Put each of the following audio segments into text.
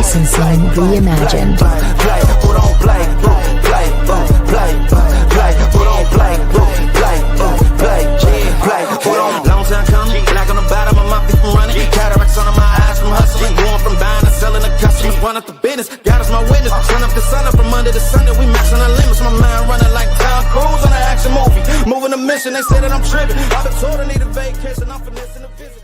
licensing reimagined. Long time coming, black on the bottom of my feet from running. Cataracts under my eyes from hustling. Going from buying to selling to customers. Run up the business, God is my witness. Turn up the sun up from under the sun that we maxing our limits. My mind running like Tom Cruise on an action movie. Moving a mission, they say that I'm tripping. I've been told I need a vacation. I'm finessing a visit.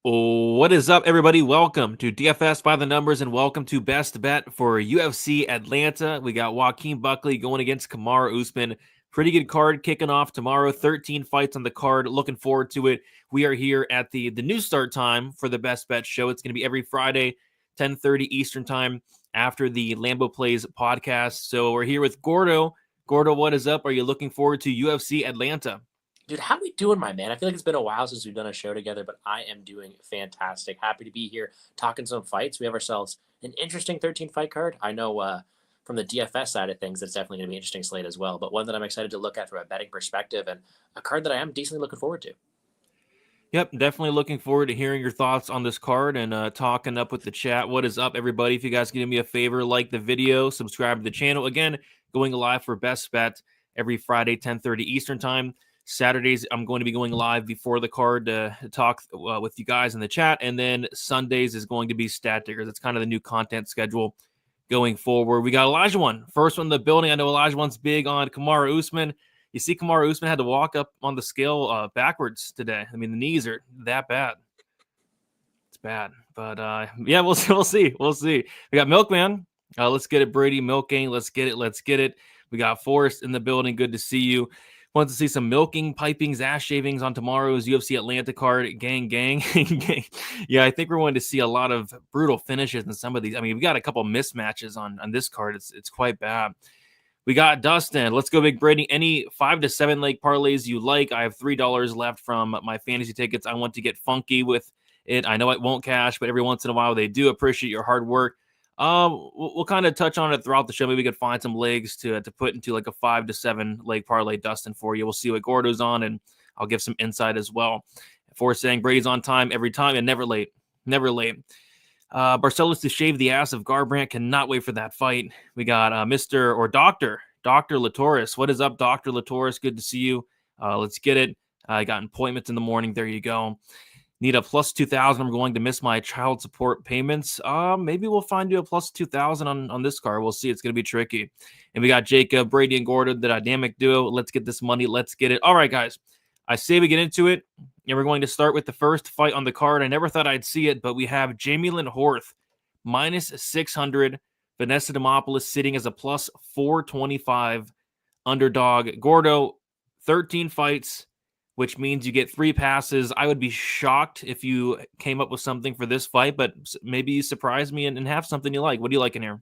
What is up, everybody? Welcome to DFS by the Numbers, and welcome to Best Bet for UFC Atlanta. We got Joaquin Buckley going against Kamaru Usman. Pretty good card kicking off tomorrow. 13 fights on the card. Looking forward to it. We are here at the new start time for the Best Bet show. It's going to be every Friday, 10:30 Eastern time after the Lambo Plays podcast. So we're here with Gordo. Gordo, what is up? Are you looking forward to UFC Atlanta? Dude, how we doing, my man? I feel like it's been a while since we've done a show together, but I am doing fantastic. Happy to be here talking some fights. We have ourselves an interesting 13-fight card. I know from the DFS side of things, it's definitely going to be an interesting slate as well, but one that I'm excited to look at from a betting perspective and a card that I am decently looking forward to. Yep, definitely looking forward to hearing your thoughts on this card and talking up with the chat. What is up, everybody? If you guys can do me a favor, like the video, subscribe to the channel. Again, going live for Best Bet every Friday, 10:30 Eastern time. Saturdays, I'm going to be going live before the card to talk with you guys in the chat. And then Sundays is going to be Stat Diggers. It's kind of the new content schedule going forward. We got Aljamain, first one in the building. I know Aljamain's big on Kamaru Usman. You see Kamaru Usman had to walk up on the scale backwards today. I mean, the knees are that bad. It's bad. But, yeah, we'll see. We'll see. We got Milkman. Let's get it, Brady. Milking. Let's get it. We got Forrest in the building. Good to see you. Want to see some milking, pipings, ass shavings on tomorrow's UFC Atlanta card. Gang. Yeah, I think we're going to see a lot of brutal finishes in some of these. I mean, we got a couple mismatches on this card. It's quite bad. We got Dustin. Let's go, Big Brady. Any 5 to 7 leg parlays you like? I have $3 left from my fantasy tickets. I want to get funky with it. I know it won't cash, but every once in a while they do. Appreciate your hard work. We'll kind of touch on it throughout the show. Maybe we could find some legs to put into like a 5 to 7 leg parlay, Dustin, for you. We'll see what Gordo's on, and I'll give some insight as well. For saying Brady's on time every time and never late. Barcelos to shave the ass of Garbrandt. Cannot wait for that fight. We got Mr. or Dr. Latoris. What is up, Dr. Latoris? Good to see you. Let's get it. I got appointments in the morning. There you go. Need a plus 2,000. I'm going to miss my child support payments. Maybe we'll find you a plus 2,000 on this card. We'll see. It's going to be tricky. And we got Jacob, Brady, and Gordon, the dynamic duo. Let's get this money. Let's get it. All right, guys. I say we get into it, and we're going to start with the first fight on the card. I never thought I'd see it, but we have Jamie-Lynn Horth, minus 600. Vanessa Demopoulos sitting as a plus 425 underdog. Gordo, 13 fights, which means you get 3 passes. I would be shocked if you came up with something for this fight, but maybe you surprise me and have something you like. What do you like in here?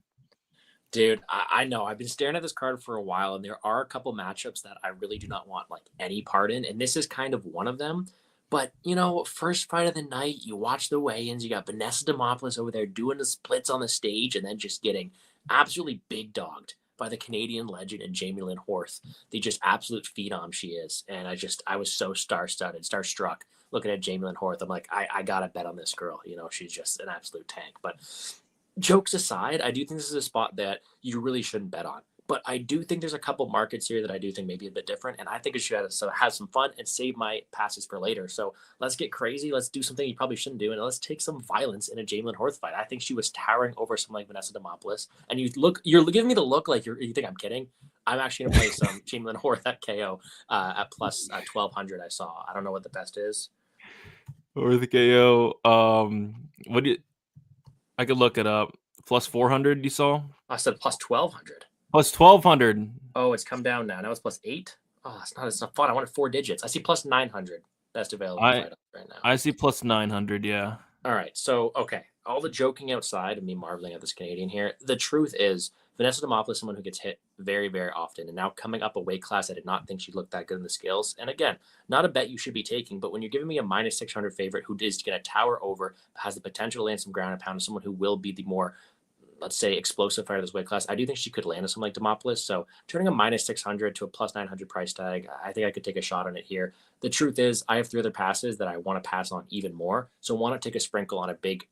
Dude, I know. I've been staring at this card for a while, and there are a couple matchups that I really do not want like any part in, and this is kind of one of them. But, you know, first fight of the night, you watch the weigh-ins, you got Vanessa Demopoulos over there doing the splits on the stage and then just getting absolutely big dogged by the Canadian legend and Jamie-Lynn Horth, the just absolute phenom she is. And I was so starstruck looking at Jamie-Lynn Horth. I'm like, I got to bet on this girl. You know, she's just an absolute tank. But jokes aside, I do think this is a spot that you really shouldn't bet on. But I do think there's a couple markets here that I do think may be a bit different. And I think it should have some fun and save my passes for later. So let's get crazy. Let's do something you probably shouldn't do. And let's take some violence in a Jamie-Lynn Horth fight. I think she was towering over someone like Vanessa Demopoulos. And you're giving me the look like you think I'm kidding. I'm actually going to play some Jamie-Lynn Horth at KO at plus 1,200 I saw. I don't know what the best is. Or the KO. I could look it up. Plus 400 you saw? I said plus 1,200. Plus 1,200. Oh, it's come down now. Now it's plus 8. Oh, it's not fun. I wanted 4 digits. I see plus 900. Best available right now. I see plus 900, yeah. All right. So, okay. All the joking outside of me marveling at this Canadian here, the truth is Vanessa Demopoulos is someone who gets hit very, very often. And now coming up a weight class, I did not think she looked that good in the scales. And again, not a bet you should be taking, but when you're giving me a minus 600 favorite who is going to tower over, has the potential to land some ground and pound, someone who will be the more let's say, explosive fighter this weight class, I do think she could land on something like Demopoulos. So turning a -600 to a +900 price tag, I think I could take a shot on it here. The truth is, I have 3 other passes that I want to pass on even more. So I want to take a sprinkle on a big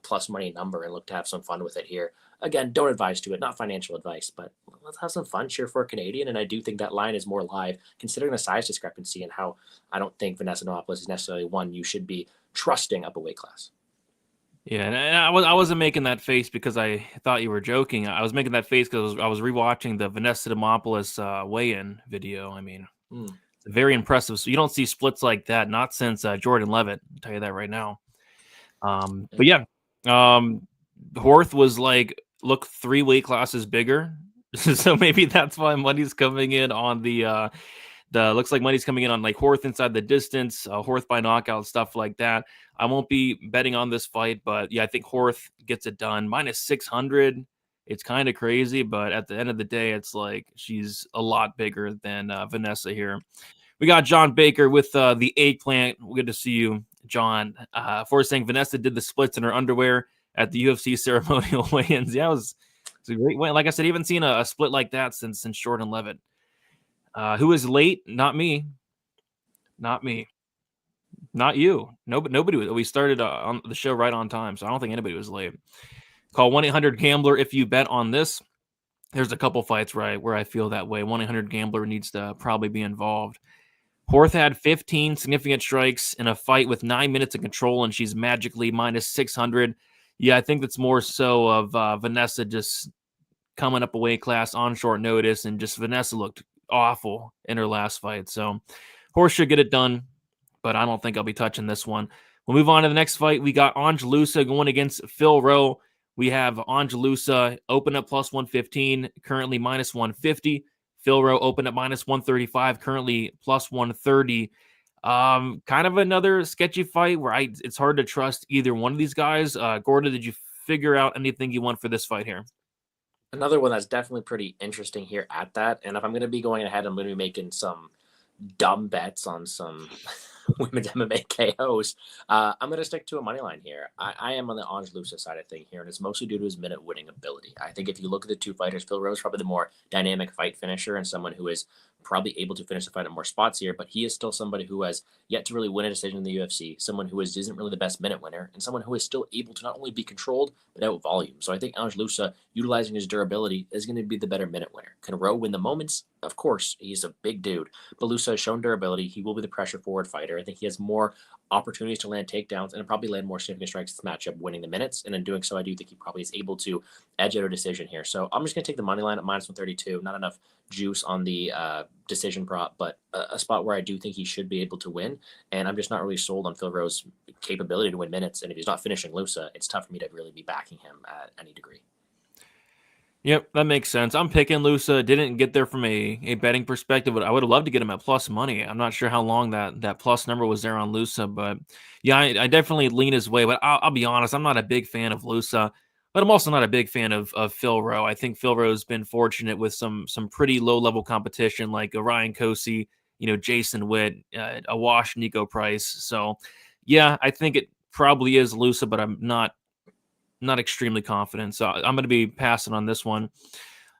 plus money number and look to have some fun with it here. Again, don't advise to it, not financial advice, but let's have some fun, cheer for a Canadian. And I do think that line is more live considering the size discrepancy and how I don't think Vanessa Demopoulos is necessarily one you should be trusting up a weight class. Yeah, and I wasn't making that face because I thought you were joking. I was making that face because I was rewatching the Vanessa Demopoulos weigh-in video. I mean, it's very impressive. So you don't see splits like that, not since Jordan Levitt. I'll tell you that right now. But yeah, Horth was look 3 weight classes bigger. So maybe that's why money's coming in on the looks like money's coming in on Horth inside the distance, Horth by knockout, stuff like that. I won't be betting on this fight, but yeah, I think Horth gets it done. -600. It's kind of crazy, but at the end of the day, it's she's a lot bigger than Vanessa here. We got John Baker with the eggplant. Good to see you, John. For saying Vanessa did the splits in her underwear at the UFC ceremonial weigh-ins. Yeah, it's a great win. Like I said, I haven't seen a split like that since Jordan Levitt. Who is late? Not me. Not me. Not you. Nobody. We started on the show right on time, so I don't think anybody was late. Call 1-800-GAMBLER if you bet on this. There's a couple fights where I feel that way. 1-800-GAMBLER needs to probably be involved. Horth had 15 significant strikes in a fight with 9 minutes of control, and she's magically -600. Yeah, I think that's more so of Vanessa just coming up a weight class on short notice, and just Vanessa looked awful in her last fight. So Horth should get it done, but I don't think I'll be touching this one. We'll move on to the next fight. We got Angelusa going against Phil Rowe. We have Angelusa open up +115, currently -150. Phil Rowe opened at -135, currently +130. Kind of another sketchy fight where it's hard to trust either one of these guys. Gordon, did you figure out anything you want for this fight here? Another one that's definitely pretty interesting here at that. And if I'm going to be going ahead, I'm going to be making some dumb bets on some women's MMA KOs. I'm going to stick to a money line here. I am on the Angelusa side of thing here, and it's mostly due to his minute winning ability. I think if you look at the two fighters, Phil Rowe is probably the more dynamic fight finisher and someone who is probably able to finish the fight at more spots here, but he is still somebody who has yet to really win a decision in the UFC, someone who isn't really the best minute winner, and someone who is still able to not only be controlled, but out volume. So I think Angelusa, utilizing his durability, is going to be the better minute winner. Can Rowe win the moments? Of course, he's a big dude. But Lusa has shown durability. He will be the pressure forward fighter. I think he has more opportunities to land takedowns and probably land more significant strikes this matchup, winning the minutes. And in doing so, I do think he probably is able to edge out a decision here. So I'm just going to take the money line at -132. Not enough juice on the decision prop, but a spot where I do think he should be able to win. And I'm just not really sold on Phil Rowe's capability to win minutes. And if he's not finishing Lusa, it's tough for me to really be backing him at any degree. Yep, that makes sense. I'm picking Lusa. Didn't get there from a betting perspective, but I would have loved to get him at plus money. I'm not sure how long that plus number was there on Lusa, but yeah, I definitely lean his way. But I'll be honest, I'm not a big fan of Lusa, but I'm also not a big fan of Phil Rowe. I think Phil Rowe's been fortunate with some pretty low level competition like Ryan Kosey, Jason Witt, a wash Nico Price. So yeah, I think it probably is Lusa, but I'm not extremely confident. So I'm going to be passing on this one.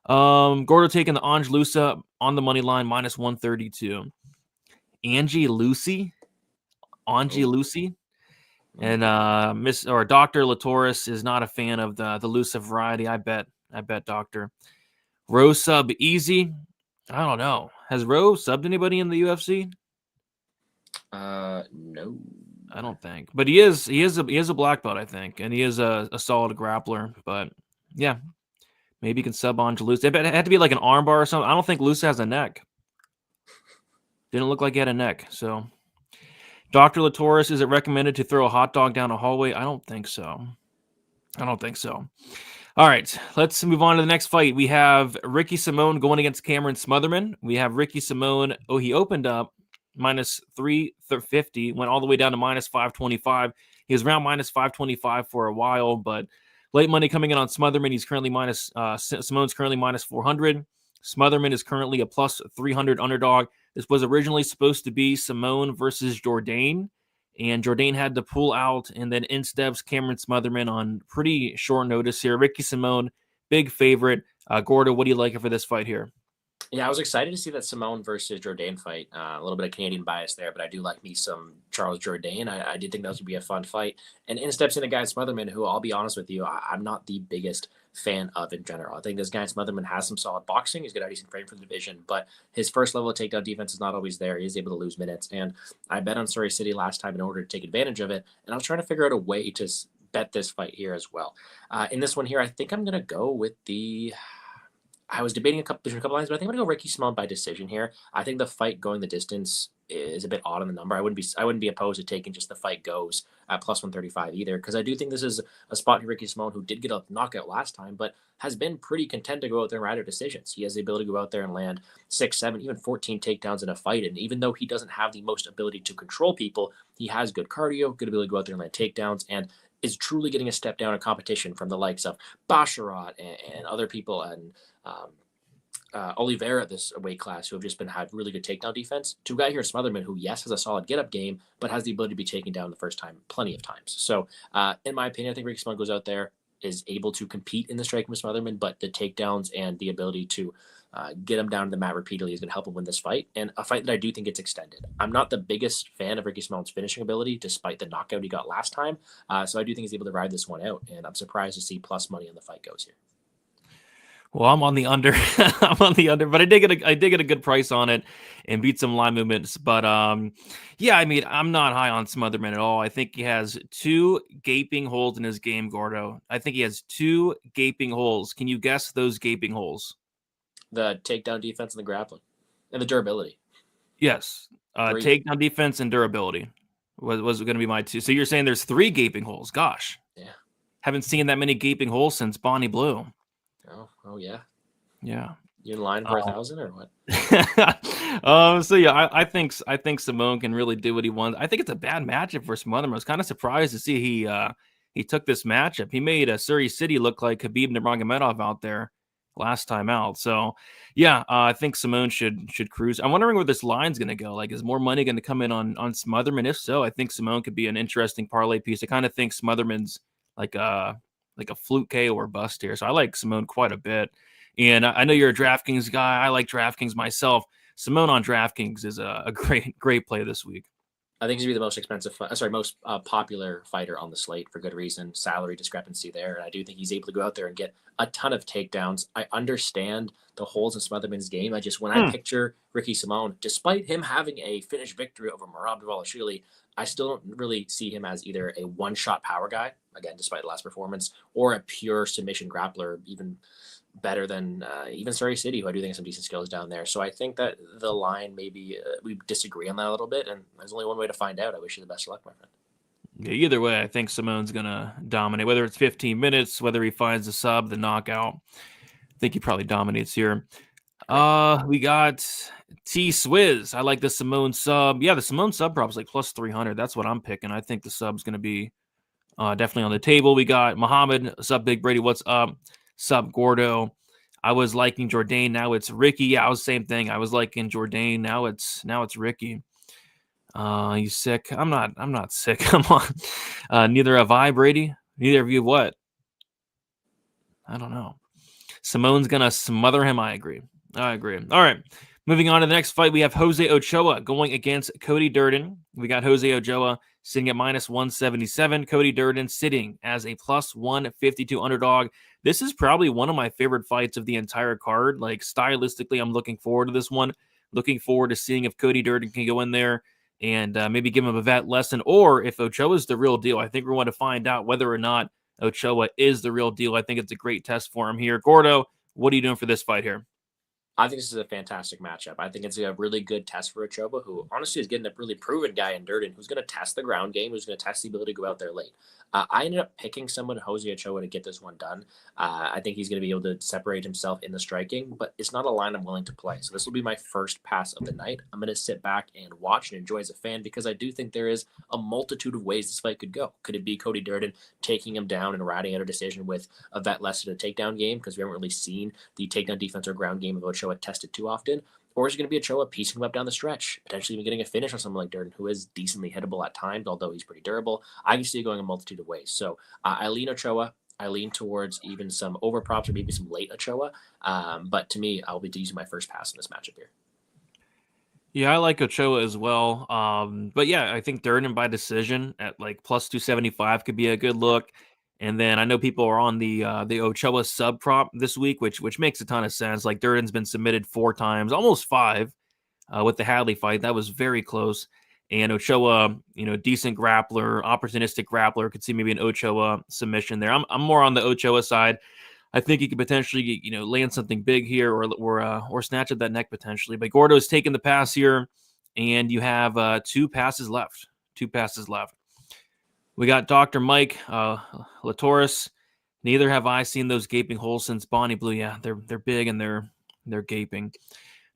Gordo taking the Angelusa on the money line, -132. Angie Lucy. And Dr. Latoris is not a fan of the Lusa variety. I bet Doctor. Rowe sub easy. I don't know. Has Rowe subbed anybody in the UFC? No. I don't think, but he is a black belt, I think, and he is a solid grappler. But yeah, maybe he can sub on Lusa. It had to be like an armbar or something. I don't think Lusa has a neck. Didn't look like he had a neck. So, Dr. Latoris, is it recommended to throw a hot dog down a hallway? I don't think so. All right, let's move on to the next fight. We have Ricky Simone going against Cameron Smotherman. We have Ricky Simone. Oh, he opened up -350, went all the way down to -525. He was around -525 for a while, but late money coming in on Smotherman. He's currently Simone's currently -400. Smotherman is currently a +300 underdog. This was originally supposed to be Simone versus Jourdain, and Jourdain had to pull out, and then in steps Cameron Smotherman on pretty short notice here. Ricky Simone, big favorite. Gordo, what do you like for this fight here? Yeah, I was excited to see that Simone versus Jourdain fight. A little bit of Canadian bias there, but I do like me some Charles Jourdain. I did think that would be a fun fight. And in steps in a guy Smotherman, who I'll be honest with you, I'm not the biggest fan of in general. I think this guy Smotherman has some solid boxing. He's got a decent frame for the division, but his first level of takedown defense is not always there. He is able to lose minutes. And I bet on Surrey City last time in order to take advantage of it. And I was trying to figure out a way to bet this fight here as well. In this one here, I think I'm going to go with I was debating between a couple lines, but I think I'm gonna go Ricky Simone by decision here. I think the fight going the distance is a bit odd on the number. I wouldn't be opposed to taking just the fight goes at plus 135 either, because I do think this is a spot for Ricky Simone, who did get a knockout last time, but has been pretty content to go out there and ride out decisions. He has the ability to go out there and land 6, 7, even 14 takedowns in a fight. And even though he doesn't have the most ability to control people, he has good cardio, good ability to go out there and land takedowns, and is truly getting a step down in competition from the likes of Basharat and other people, and Oliveira at this weight class, who have just had really good takedown defense, to a guy here at Smotherman, who, yes, has a solid get-up game, but has the ability to be taken down the first time plenty of times. So in my opinion, I think Ricky Simone goes out there, is able to compete in the striking with Smotherman, but the takedowns and the ability to get him down to the mat repeatedly is going to help him win this fight, and a fight that I do think gets extended. I'm not the biggest fan of Ricky Simone's finishing ability, despite the knockout he got last time, so I do think he's able to ride this one out, and I'm surprised to see plus money on the fight goes here. Well, I'm on the under. I'm on the under, but I did get a good price on it and beat some line movements. But yeah, I mean, I'm not high on Smotherman at all. I think he has 2 gaping holes in his game, Gordo. I think he has 2 gaping holes. Can you guess those gaping holes? The takedown defense and the grappling and the durability. Yes, takedown defense and durability was going to be my 2. So you're saying there's 3 gaping holes? Gosh, yeah, haven't seen that many gaping holes since Bonnie Blue. Oh yeah. Yeah. You in line for 1,000 or what? So yeah, I think Simone can really do what he wants. I think it's a bad matchup for Smotherman. I was kind of surprised to see he took this matchup. He made Surrey City look like Khabib Nurmagomedov out there last time out. So yeah, I think Simone should cruise. I'm wondering where this line's going to go. Like, is more money going to come in on Smotherman? If so, I think Simone could be an interesting parlay piece. I kind of think Smotherman's like a fluke KO or bust here. So I like Simone quite a bit. And I know you're a DraftKings guy. I like DraftKings myself. Simone on DraftKings is a great play this week. I think he's going to be the most popular fighter on the slate for good reason. Salary discrepancy there. And I do think he's able to go out there and get a ton of takedowns. I understand the holes in Smotherman's game. When I picture Ricky Simone, despite him having a finished victory over Merab Dvalishvili, I still don't really see him as either a one-shot power guy, again, despite the last performance, or a pure submission grappler, even better than even Surrey City, who I do think has some decent skills down there. So I think that the line, maybe we disagree on that a little bit, and there's only one way to find out. I wish you the best of luck, my friend. Yeah, either way, I think Simone's going to dominate, whether it's 15 minutes, whether he finds the sub, the knockout. I think he probably dominates here. We got T-Swizz. I like the Simone sub. Yeah, the Simone sub probably like plus 300. That's what I'm picking. I think the sub's going to be definitely on the table. We got Muhammad. Sub Big Brady. What's up? Sub Gordo. I was liking Jourdain. Now it's Ricky. Yeah, I was same thing. I was liking Jourdain. Now it's Ricky. You sick? I'm not sick. Come on. Neither have I, Brady. Neither of you what? I don't know. Simone's gonna smother him. I agree. All right. Moving on to the next fight, we have Jose Ochoa going against Cody Durden. We got Jose Ochoa sitting at minus 177. Cody Durden sitting as a plus 152 underdog. This is probably one of my favorite fights of the entire card. Like, stylistically, I'm looking forward to this one. Looking forward to seeing if Cody Durden can go in there and maybe give him a vet lesson, or if Ochoa is the real deal. I think we want to find out whether or not Ochoa is the real deal. I think it's a great test for him here. Gordo, what are you doing for this fight here? I think this is a fantastic matchup. I think it's a really good test for Ochoa, who honestly is getting a really proven guy in Durden, who's going to test the ground game, who's going to test the ability to go out there late. I ended up picking someone, Jose Ochoa, to get this one done. I think he's going to be able to separate himself in the striking, but it's not a line I'm willing to play. So this will be my first pass of the night. I'm going to sit back and watch and enjoy as a fan, because I do think there is a multitude of ways this fight could go. Could it be Cody Durden taking him down and riding out a decision with a vet lesson, a takedown game? Because we haven't really seen the takedown defense or ground game of Ochoa Ochoa tested too often, or is it going to be Ochoa piecing him up down the stretch, potentially even getting a finish on someone like Durden, who is decently hittable at times, although he's pretty durable? I can see it going a multitude of ways. So I lean Ochoa. I lean towards even some over props or maybe some late Ochoa. But to me, I'll be using my first pass in this matchup here. Yeah, I like Ochoa as well. But yeah, I think Durden by decision at like plus 275 could be a good look. And then I know people are on the Ochoa sub prop this week, which makes a ton of sense. Like Durden's been submitted 4 times, almost 5, with the Hadley fight. That was very close. And Ochoa, decent grappler, opportunistic grappler. Could see maybe an Ochoa submission there. I'm more on the Ochoa side. I think he could potentially, land something big here or snatch at that neck potentially. But Gordo's taking the pass here, and you have 2 passes left. 2 passes left. We got Dr. Mike Latoris. Neither have I seen those gaping holes since Bonnie Blue. Yeah, they're big and they're gaping.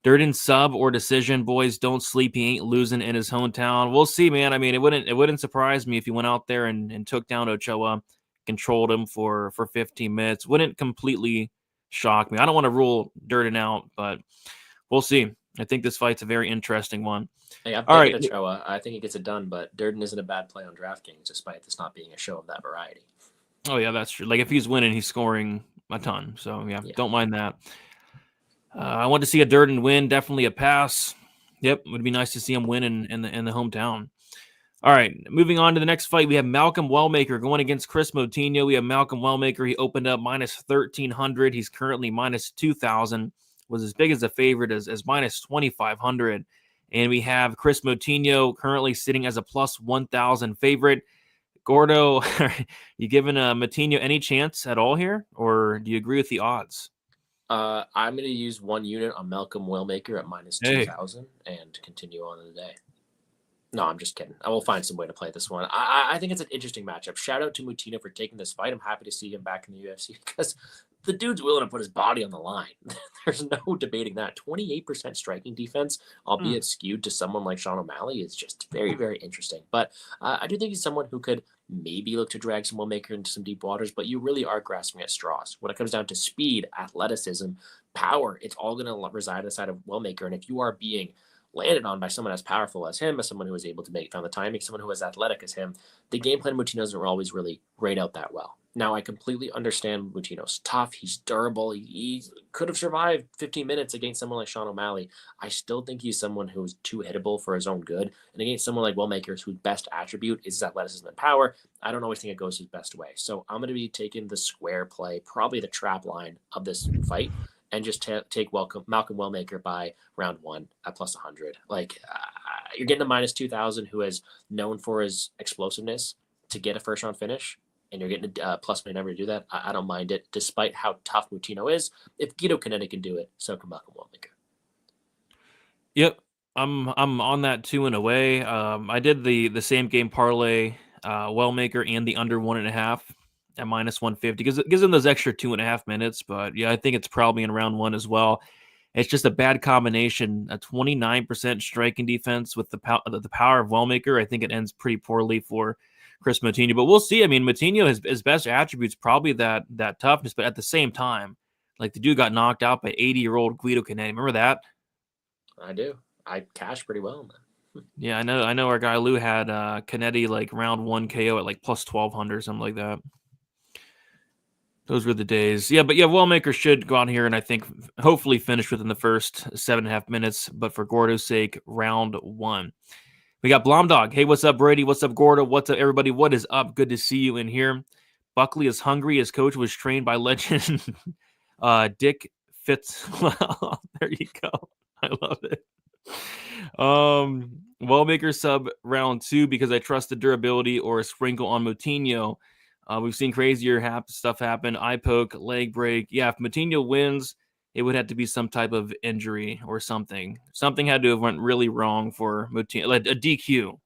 Durden sub or decision, boys. Don't sleep. He ain't losing in his hometown. We'll see, man. I mean, it wouldn't surprise me if he went out there and took down Ochoa, controlled him for 15 minutes. Wouldn't completely shock me. I don't want to rule Durden out, but we'll see. I think this fight's a very interesting one. Hey, I'm thinking Ochoa. I think he gets it done, but Durden isn't a bad play on DraftKings, despite this not being a show of that variety. Oh yeah, that's true. Like if he's winning, he's scoring a ton. So yeah. Don't mind that. I want to see a Durden win. Definitely a pass. Yep, would be nice to see him win in the hometown. All right, moving on to the next fight, we have Malcolm Wellmaker going against Chris Motinho. We have Malcolm Wellmaker. He opened up minus 1,300. He's currently minus 2,000. Was as big as a favorite as minus 2,500. And we have Chris Motinho currently sitting as a plus 1,000 favorite. Gordo, you giving Motinho any chance at all here, or do you agree with the odds? I'm going to use 1 unit on Malcolm Wellmaker at minus 2,000 and continue on in the day. No, I'm just kidding. I will find some way to play this one. I think it's an interesting matchup. Shout out to Motinho for taking this fight. I'm happy to see him back in the UFC because the dude's willing to put his body on the line. There's no debating that. 28% striking defense, albeit skewed to someone like Sean O'Malley, is just very, very interesting. But I do think he's someone who could maybe look to drag some Wellmaker into some deep waters, but you really are grasping at straws. When it comes down to speed, athleticism, power, it's all going to reside on the side of Wellmaker. And if you are being landed on by someone as powerful as him, as someone who was able to found the timing, someone who was athletic as him, the game plan Moutino's doesn't always really grade out that well. Now, I completely understand Moutino's tough. He's durable. He could have survived 15 minutes against someone like Sean O'Malley. I still think he's someone who's too hittable for his own good. And against someone like Wellmaker, whose best attribute is his athleticism and power, I don't always think it goes his best way. So I'm going to be taking the square play, probably the trap line of this fight, and just take Malcolm Wellmaker by round 1 at plus 100. You're getting a minus 2,000 who is known for his explosiveness to get a first round finish, and you're getting a plus money number to do that. I don't mind it, despite how tough Moutino is. If Guido Canetti can do it, so can Malcolm Wellmaker. Yep, I'm on that too in a way. I did the same game parlay, Wellmaker and the under 1.5. At minus 150 because it gives them those extra 2.5 minutes. But yeah, I think it's probably in round 1 as well. It's just a bad combination. A 29% striking defense with the power of Wellmaker. I think it ends pretty poorly for Chris Motinho. But we'll see. I mean, Motinho, his best attributes probably that toughness, but at the same time, like the dude got knocked out by 80-year-old Guido Canetti. Remember that? I do. I cashed pretty well on that. Yeah, I know. Our guy Lou had Canetti like round 1 KO at like plus 1,200 or something like that. Those were the days. Yeah, but yeah, Wellmaker should go out here and I think hopefully finish within the first 7.5 minutes. But for Gordo's sake, round 1. We got Blomdog. Hey, what's up, Brady? What's up, Gordo? What's up, everybody? What is up? Good to see you in here. Buckley is hungry. His coach was trained by legend Dick Fitz. Well, there you go. I love it. Wellmaker sub round 2 because I trust the durability or a sprinkle on Motinho. We've seen crazier stuff happen. Eye poke, leg break. Yeah, if Motinho wins, it would have to be some type of injury or something. Something had to have went really wrong for Motinho, like a DQ,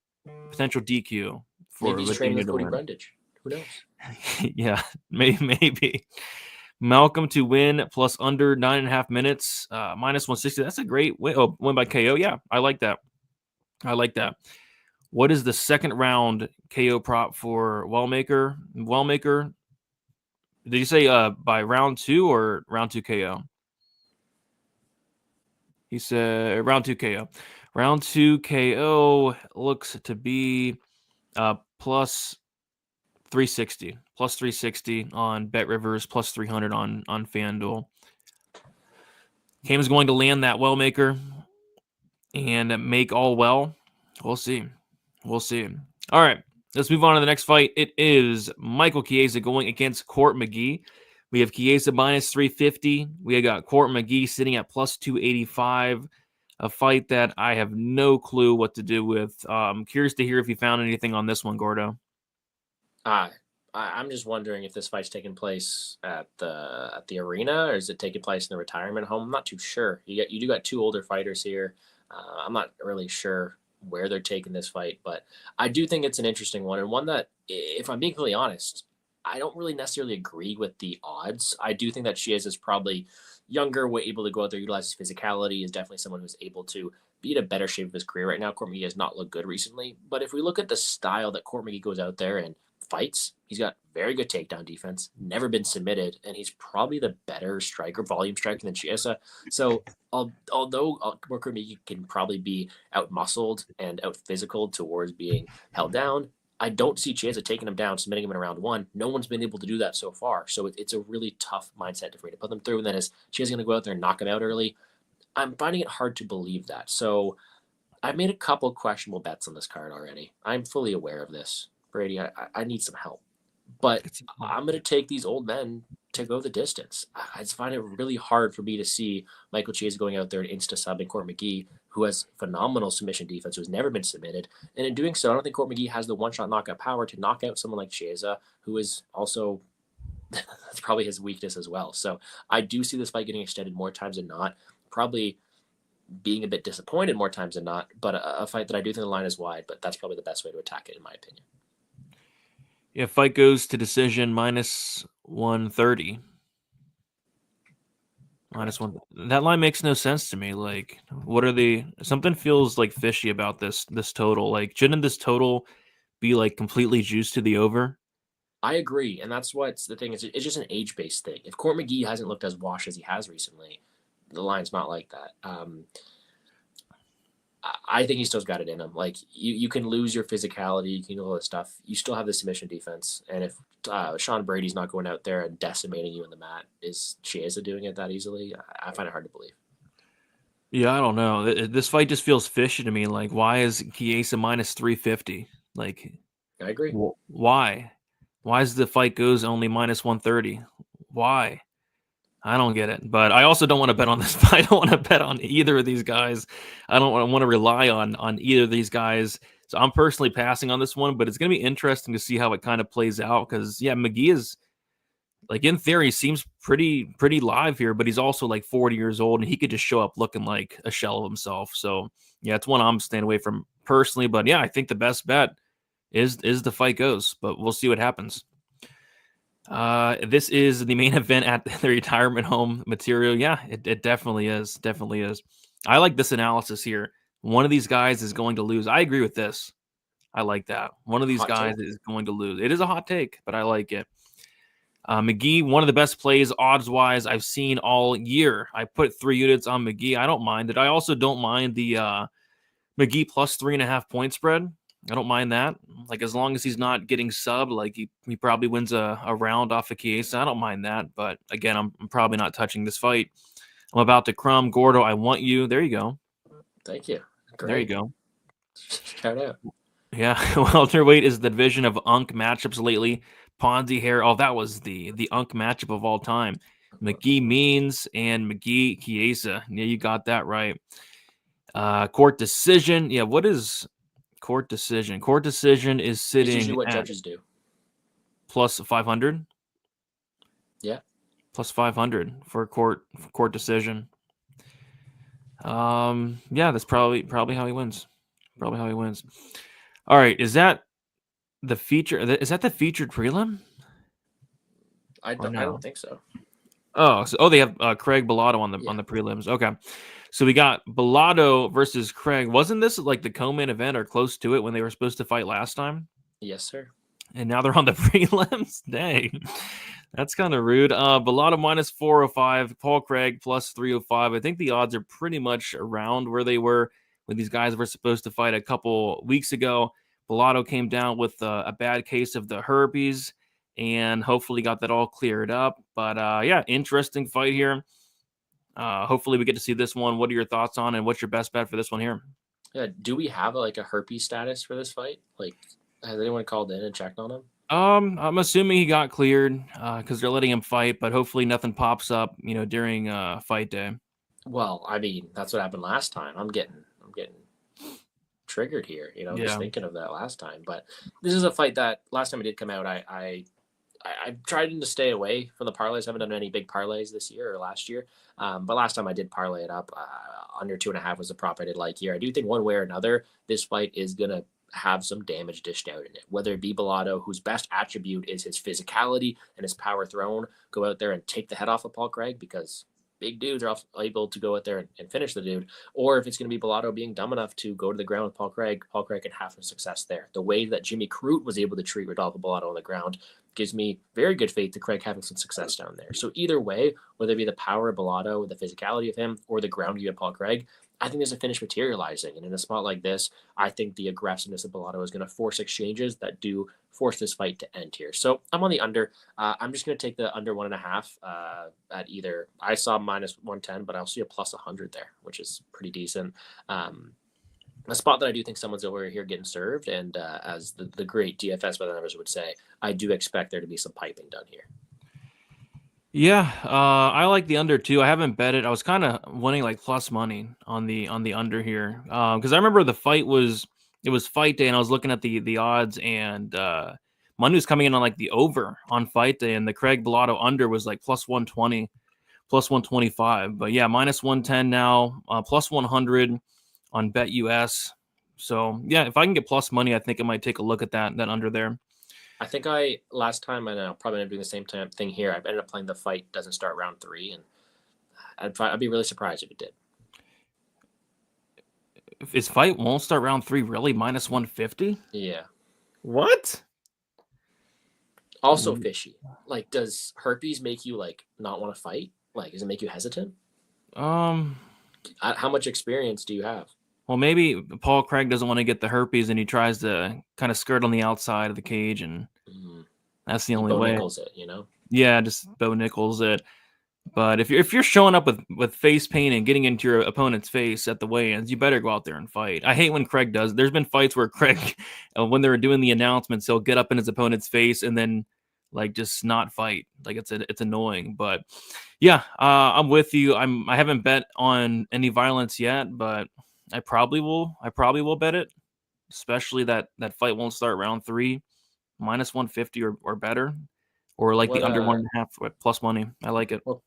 potential DQ for maybe he's training with Cody Brundage. Who knows? Yeah, maybe. Malcolm to win plus under 9.5 minutes, minus 160. That's a great win. Oh, win by KO. Yeah, I like that. What is the second round KO prop for Wellmaker? Wellmaker, did you say by round 2 or round 2 KO? He said round 2 KO. Round 2 KO looks to be plus 360. Plus 360 on Bet Rivers, plus 300 on FanDuel. Cam is going to land that Wellmaker and make all well. We'll see. We'll see. All right, let's move on to the next fight. It is Michael Chiesa going against Court McGee. We have Chiesa minus 350. We got Court McGee sitting at plus 285. A fight that I have no clue what to do with. I'm curious to hear if you found anything on this one, Gordo. I'm just wondering if this fight's taking place at the arena, or is it taking place in the retirement home? I'm not too sure. You do got two older fighters here. I'm not really sure where they're taking this fight, but I do think it's an interesting one, and one that, if I'm being completely honest, I don't really necessarily agree with the odds. I do think that Chiesa is probably younger, able to go out there, utilize his physicality, is definitely someone who's able to be in a better shape of his career right now. Court McGee has not looked good recently, but if we look at the style that Court McGee goes out there and fights, he's got very good takedown defense, never been submitted, and he's probably the better striker, volume striker than Chiesa. So although Court McGee can probably be out-muscled and out-physical towards being held down, I don't see Chiesa taking him down, submitting him in round one. No one's been able to do that so far. So it's a really tough mindset for me to put them through. And then is Chiesa going to go out there and knock him out early? I'm finding it hard to believe that. So I've made a couple questionable bets on this card already. I'm fully aware of this. Brady, I need some help. But I'm going to take these old men to go the distance. I just find it really hard for me to see Michael Chiesa going out there and insta-subbing Court McGee, who has phenomenal submission defense, who's never been submitted. And in doing so, I don't think Court McGee has the one-shot knockout power to knock out someone like Chiesa, who is also that's probably his weakness as well. So I do see this fight getting extended more times than not, probably being a bit disappointed more times than not, but a fight that I do think the line is wide, but that's probably the best way to attack it, in my opinion. Yeah, fight goes to decision minus 130. Minus one. That line makes no sense to me. Like, what are the? Something feels like fishy about this total. Like, shouldn't this total be like completely juiced to the over? I agree, and that's what's the thing. It's just an age-based thing. If Court McGee hasn't looked as washed as he has recently, the line's not like that. I think he still's got it in him. Like, you can lose your physicality, you can do all this stuff. You still have the submission defense, and if Sean Brady's not going out there and decimating you in the mat, is Chiesa doing it that easily? I find it hard to believe. Yeah, I don't know. This fight just feels fishy to me. Like, why is Chiesa minus 350? Like, I agree. Why? Why is the fight goes only minus 130? Why? I don't get it. But I also don't want to bet on this fight. I don't want to bet on either of these guys. I don't want to rely on either of these guys. So I'm personally passing on this one, but it's going to be interesting to see how it kind of plays out because, yeah, McGee is, like, in theory, seems pretty live here, but he's also like 40 years old, and he could just show up looking like a shell of himself. So, yeah, it's one I'm staying away from personally. But, yeah, I think the best bet is the fight goes, but we'll see what happens. This is the main event at the retirement home material. Yeah, it definitely is. Definitely is. I like this analysis here. One of these guys is going to lose. I agree with this. I like that. One of these Hot guys take. is going to lose. It is a hot take, but I like it. McGee, one of the best plays odds-wise I've seen all year. I put 3 units on McGee. I don't mind it. I also don't mind the McGee plus 3.5 point spread. I don't mind that. Like, as long as he's not getting subbed, like he probably wins a round off of Chiesa. I don't mind that. But again, I'm probably not touching this fight. I'm about to crumb. Gordo, I want you. There you go. Thank you. Great. There you go. Shout out. Yeah. Welterweight is the division of Unk matchups lately. Ponzi hair. Oh, that was the Unk matchup of all time. McGee Means and McGee Chiesa. Yeah, you got that right. Court decision. Yeah, what is court decision? Court decision is It's sitting usually what at judges do. plus 500. Yeah. Plus 500 for court decision. Yeah, that's probably how he wins. Probably how he wins. All right, is that the feature? Is that the featured prelim? I no? don't think so. Oh, they have Craig Bolato on the prelims. Okay, so we got Bolato versus Craig. Wasn't this like the co-main event or close to it when they were supposed to fight last time? Yes, sir. And now they're on the prelims. Dang, That's kind of rude. Bolato minus 405, Paul Craig plus 305. I think the odds are pretty much around where they were when these guys were supposed to fight a couple weeks ago. Bolato came down with a bad case of the herpes and hopefully got that all cleared up. But yeah, interesting fight here. Hopefully we get to see this one. What are your thoughts on and what's your best bet for this one here? Yeah, do we have like a herpes status for this fight? Like, has anyone called in and checked on him? I'm assuming he got cleared because they're letting him fight, but hopefully nothing pops up, during fight day. Well, I mean, that's what happened last time. I'm getting triggered here, just thinking of that last time. But this is a fight that last time it did come out, I tried to stay away from the parlays. I haven't done any big parlays this year or last year. But last time I did parlay it up. Under 2.5 was the prop I did like here. I do think one way or another, this fight is going to have some damage dished out in it. Whether it be Bolato, whose best attribute is his physicality and his power thrown, go out there and take the head off of Paul Craig because big dudes are able to go out there and finish the dude. Or if it's going to be Bolato being dumb enough to go to the ground with Paul Craig can have some success there. The way that Jimmy Crute was able to treat Rodolfo Bolato on the ground gives me very good faith to Craig having some success down there. So either way, whether it be the power of Bolato, the physicality of him, or the ground game of Paul Craig, I think there's a finish materializing. And in a spot like this, I think the aggressiveness of Bolato is going to force exchanges that do force this fight to end here. So I'm on the under. I'm just going to take the under 1.5 at either. I saw minus 110, but I'll see a plus 100 there, which is pretty decent. A spot that I do think someone's over here getting served, and as the great DFS by the numbers would say, I do expect there to be some piping done here. Yeah, I like the under too. I haven't bet it. I was kind of winning like plus money on the under here because I remember the fight was fight day, and I was looking at the odds, and money was coming in on like the over on fight day, and the Craig Bolato under was like plus 120, plus 125. But yeah, minus 110 now, plus 100 on Bet US. So yeah, if I can get plus money, I think I might take a look at that under there. I think last time, and I'll probably end up doing the same thing here. I've ended up playing the fight doesn't start round 3, and I'd be really surprised if it did. If his fight won't start round 3, really? Minus 150? Yeah. What? Also fishy. Like, does herpes make you like not want to fight? Like, does it make you hesitant? How much experience do you have? Well, maybe Paul Craig doesn't want to get the herpes, and he tries to kind of skirt on the outside of the cage, and that's the only way. Nichols it, Yeah, just Bo Nichols it. But if you're showing up with face paint and getting into your opponent's face at the weigh-ins, you better go out there and fight. I hate when Craig does. There's been fights where Craig, when they were doing the announcements, he'll get up in his opponent's face and then like just not fight. Like it's annoying. But yeah, I'm with you. I haven't bet on any violence yet, but I probably will bet it, especially that fight won't start round 3, minus 150 or better, or like the under 1.5 plus money. I like it. Well,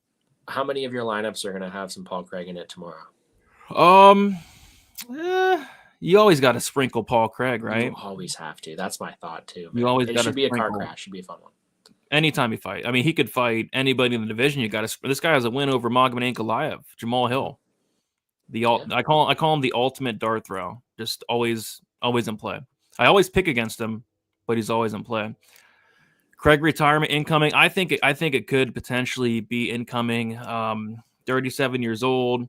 how many of your lineups are going to have some Paul Craig in it tomorrow? You always got to sprinkle Paul Craig, right? You always have to. That's my thought too. Man. You always got to. It should be a car crash. It should be a fun one. Anytime you fight, I mean, he could fight anybody in the division. You got to. This guy has a win over Magomed Ankalaev, Jamal Hill. I call him the ultimate dart throw. Just always in play. I always pick against him, but he's always in play. Craig retirement incoming. I think it could potentially be incoming. 37 years old,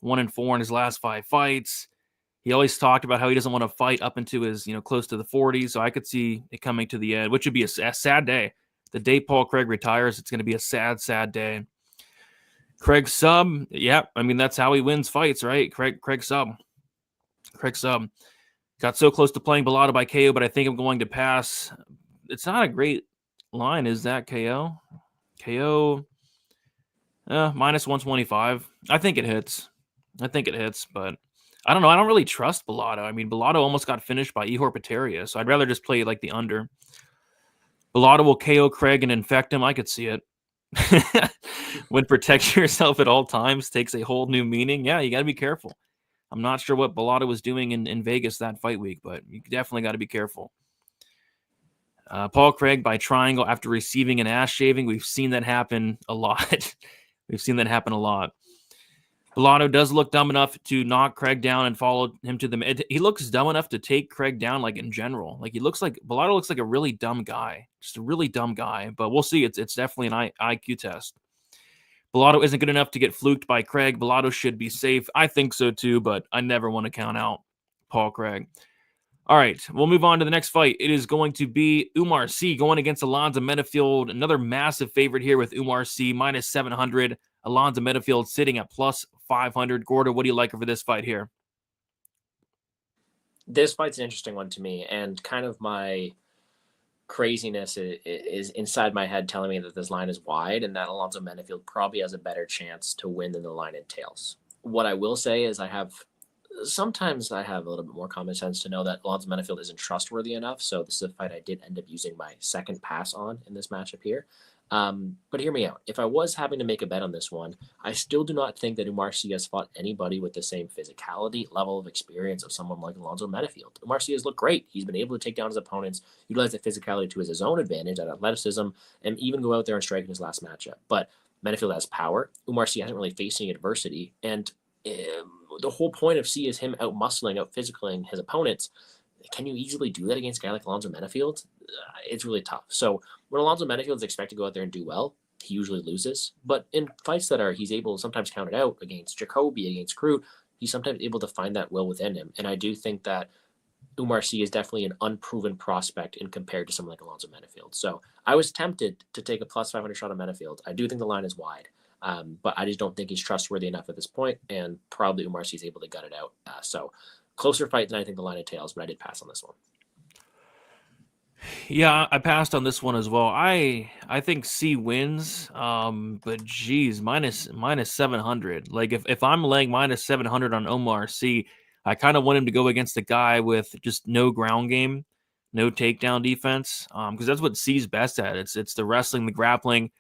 1-4 in his last 5 fights. He always talked about how he doesn't want to fight up into his close to the 40s. So I could see it coming to the end, which would be a sad day. The day Paul Craig retires, it's going to be a sad day. Craig sub, yeah. I mean, that's how he wins fights, right? Craig sub. Got so close to playing Bolato by KO, but I think I'm going to pass. It's not a great line, is that KO? KO, minus 125. I think it hits, but I don't know. I don't really trust Bolato. I mean, Bolato almost got finished by Ihor Peteria, so I'd rather just play like the under. Bolato will KO Craig and infect him. I could see it. When protect yourself at all times takes a whole new meaning. Yeah, you got to be careful. I'm not sure what Bolato was doing in Vegas that fight week, but you definitely got to be careful. Paul Craig by triangle after receiving an ass shaving. We've seen that happen a lot. Bolato does look dumb enough to knock Craig down and follow him to the. He looks dumb enough to take Craig down, like in general. Like Bolato looks like a really dumb guy, just a really dumb guy. But we'll see. It's definitely an IQ test. Bolato isn't good enough to get fluked by Craig. Bolato should be safe. I think so too, but I never want to count out Paul Craig. All right, we'll move on to the next fight. It is going to be Umar Sy going against Alonzo Menfield. Another massive favorite here with Umar Sy, minus 700. Alonzo Menfield sitting at plus 500. Gordo, what do you like for this fight here? This fight's an interesting one to me, and kind of my craziness is inside my head telling me that this line is wide and that Alonzo Menfield probably has a better chance to win than the line entails. What I will say is sometimes I have a little bit more common sense to know that Alonzo Menfield isn't trustworthy enough. So this is a fight I did end up using my second pass on in this matchup here. But hear me out. If I was having to make a bet on this one, I still do not think that Umar Sy has fought anybody with the same physicality, level of experience of someone like Alonzo Menfield. Umar Sy has looked great. He's been able to take down his opponents, utilize the physicality to his own advantage, at athleticism, and even go out there and strike in his last matchup. But Menfield has power. Umar Sy hasn't really faced any adversity, and the whole point of Sy is him out-muscling, out-physicaling his opponents. Can you easily do that against a guy like Alonzo Menfield? It's really tough. So when Alonzo Menfield is expected to go out there and do well, he usually loses. But in fights he's able to sometimes count it out against Jacoby, against Crute, he's sometimes able to find that will within him. And I do think that Umar Sy is definitely an unproven prospect in compared to someone like Alonzo Menfield. So I was tempted to take a plus 500 shot on Menfield. I do think the line is wide. But I just don't think he's trustworthy enough at this point, and probably Umar Sy is able to gut it out. So closer fight than I think the line entails, but I did pass on this one. Yeah, I passed on this one as well. I think Sy wins, but geez, minus 700. Like if I'm laying minus 700 on Umar Sy, I kind of want him to go against a guy with just no ground game, no takedown defense, because that's what Sy's best at. It's the wrestling, the grappling.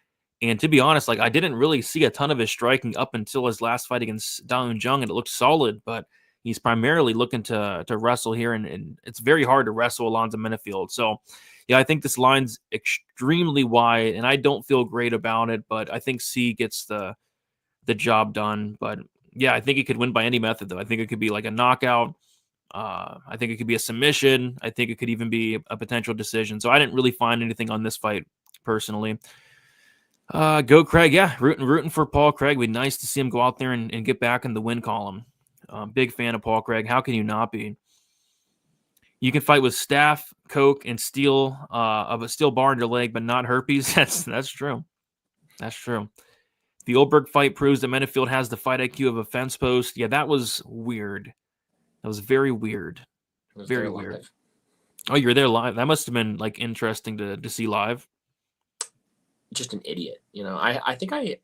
And to be honest, like I didn't really see a ton of his striking up until his last fight against Da Un Jung, and it looked solid, but he's primarily looking to wrestle here, and it's very hard to wrestle Alonzo Menfield. So, yeah, I think this line's extremely wide, and I don't feel great about it, but I think Sy gets the job done. But, yeah, I think he could win by any method, though. I think it could be like a knockout. I think it could be a submission. I think it could even be a potential decision. So I didn't really find anything on this fight personally. Go Craig. Yeah, rooting for Paul Craig. It'd be nice to see him go out there and get back in the win column. Big fan of Paul Craig. How can you not be? You can fight with staph, coke, and steel of a steel bar in your leg, but not herpes. That's true. That's true. The Oldberg fight proves that Menfield has the fight IQ of a fence post. Yeah, that was weird. That was very weird. Very weird. Live. Oh, you were there live. That must have been like interesting to see live. Just an idiot, you know. I think I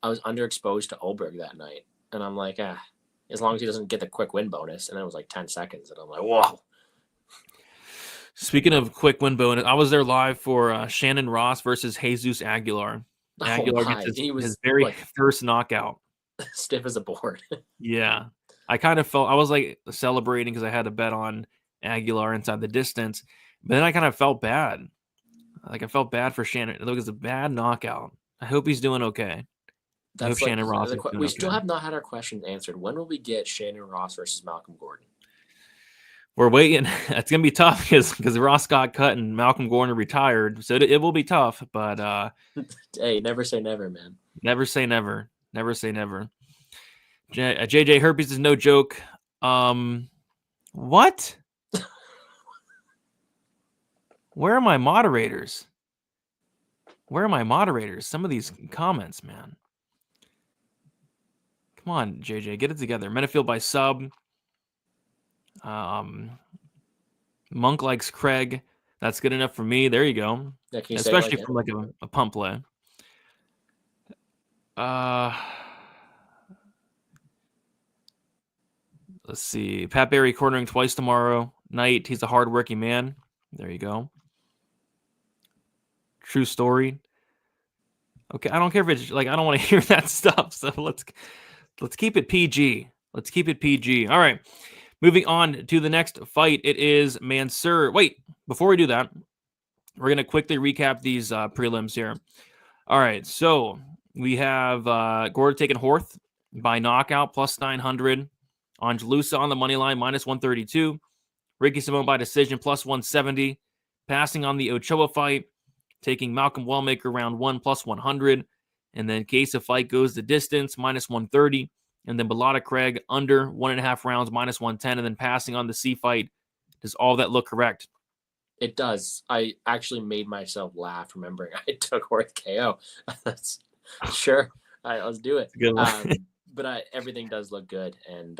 was underexposed to Oldberg that night, and I'm like, as long as he doesn't get the quick win bonus, and it was like 10 seconds, and I'm like, whoa. Speaking of quick win bonus, I was there live for Shannon Ross versus Jesus Aguilar. Aguilar gets his very first knockout. Stiff as a board. Yeah, I kind of felt I was like celebrating because I had a bet on Aguilar inside the distance, but then I kind of felt bad. Like I felt bad for Shannon. It was a bad knockout. I hope he's doing okay. I hope Shannon Ross. We still have not had our questions answered. When will we get Shannon Ross versus Malcolm Gordon? We're waiting. It's gonna be tough because Ross got cut and Malcolm Gordon retired, so it will be tough. But hey, never say never, man. Never say never. Never say never. JJ herpes is no joke. What? Where are my moderators? Where are my moderators? Some of these comments, man. Come on, JJ, get it together. Menfield by sub. Monk likes Craig. That's good enough for me. There you go. Yeah, especially from like a pump play. Let's see. Pat Barry cornering twice tomorrow night. He's a hardworking man. There you go. True story. Okay, I don't care if it's like I don't want to hear that stuff. So let's keep it PG. Let's keep it PG. All right. Moving on to the next fight. It is Mansur. Wait, before we do that, we're gonna quickly recap these prelims here. All right, so we have Gordon taking Horth by knockout, plus 900. Angelusa on the money line, minus 132. Ricky Simone by decision, plus 170. Passing on the Ochoa fight, taking Malcolm Wellmaker round 1, plus 100. And then Chiesa fight goes the distance, minus 130. And then Bolato Craig under 1.5 rounds, minus 110. And then passing on the C fight. Does all that look correct? It does. I actually made myself laugh remembering I took Horth KO. That's sure. All right, let's do it. Good one. But everything does look good. And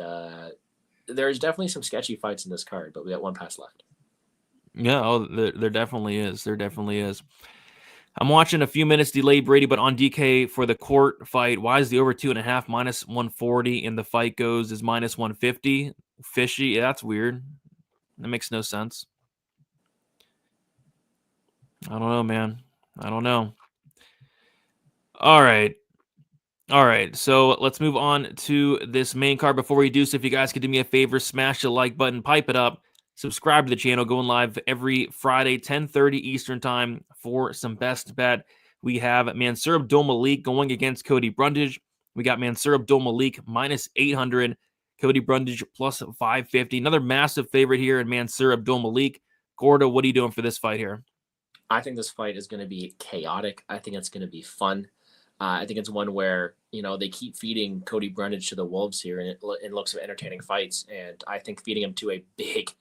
there's definitely some sketchy fights in this card, but we got one pass left. Yeah, there definitely is. There definitely is. I'm watching a few minutes delay, Brady, but on DK for the court fight, why is the over 2.5 minus 140 and the fight goes is minus 150? Fishy. Yeah, that's weird. That makes no sense. I don't know, man. I don't know. All right. So let's move on to this main card. Before we do so, if you guys could do me a favor, smash the like button, pipe it up, subscribe to the channel, going live every Friday, 10:30 Eastern time for some best bet. We have Mansur Malik going against Cody Brundage. We got Mansur Malik minus 800, Cody Brundage plus 550. Another massive favorite here in Mansur Malik. Gordo, what are you doing for this fight here? I think this fight is going to be chaotic. I think it's going to be fun. I think it's one where, they keep feeding Cody Brundage to the wolves here, and it looks of entertaining fights. And I think feeding him to a big,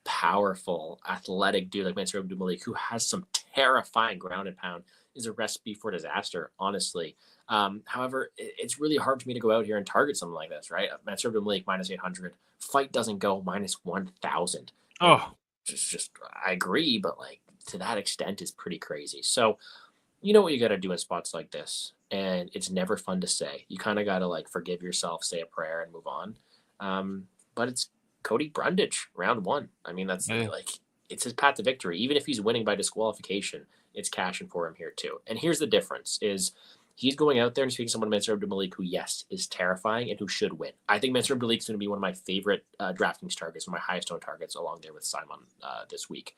powerful, athletic dude like Mansur Malik, who has some terrifying ground and pound, is a recipe for disaster, honestly. However, it's really hard for me to go out here and target something like this, right? Mansur Malik minus 800. Fight doesn't go minus 1,000. Oh, just I agree, but to that extent is pretty crazy. So, you know what you got to do in spots like this, and it's never fun to say. You kind of got to forgive yourself, say a prayer, and move on. But it's Cody Brundage, round 1. I mean, that's it's his path to victory. Even if he's winning by disqualification, it's cashing for him here too. And here's the difference: is he's going out there and speaking to someone, Mansur Malik, who is terrifying and who should win. I think Mansur Malik is going to be one of my favorite DraftKings targets, one of my highest owned targets, along there with Simone this week.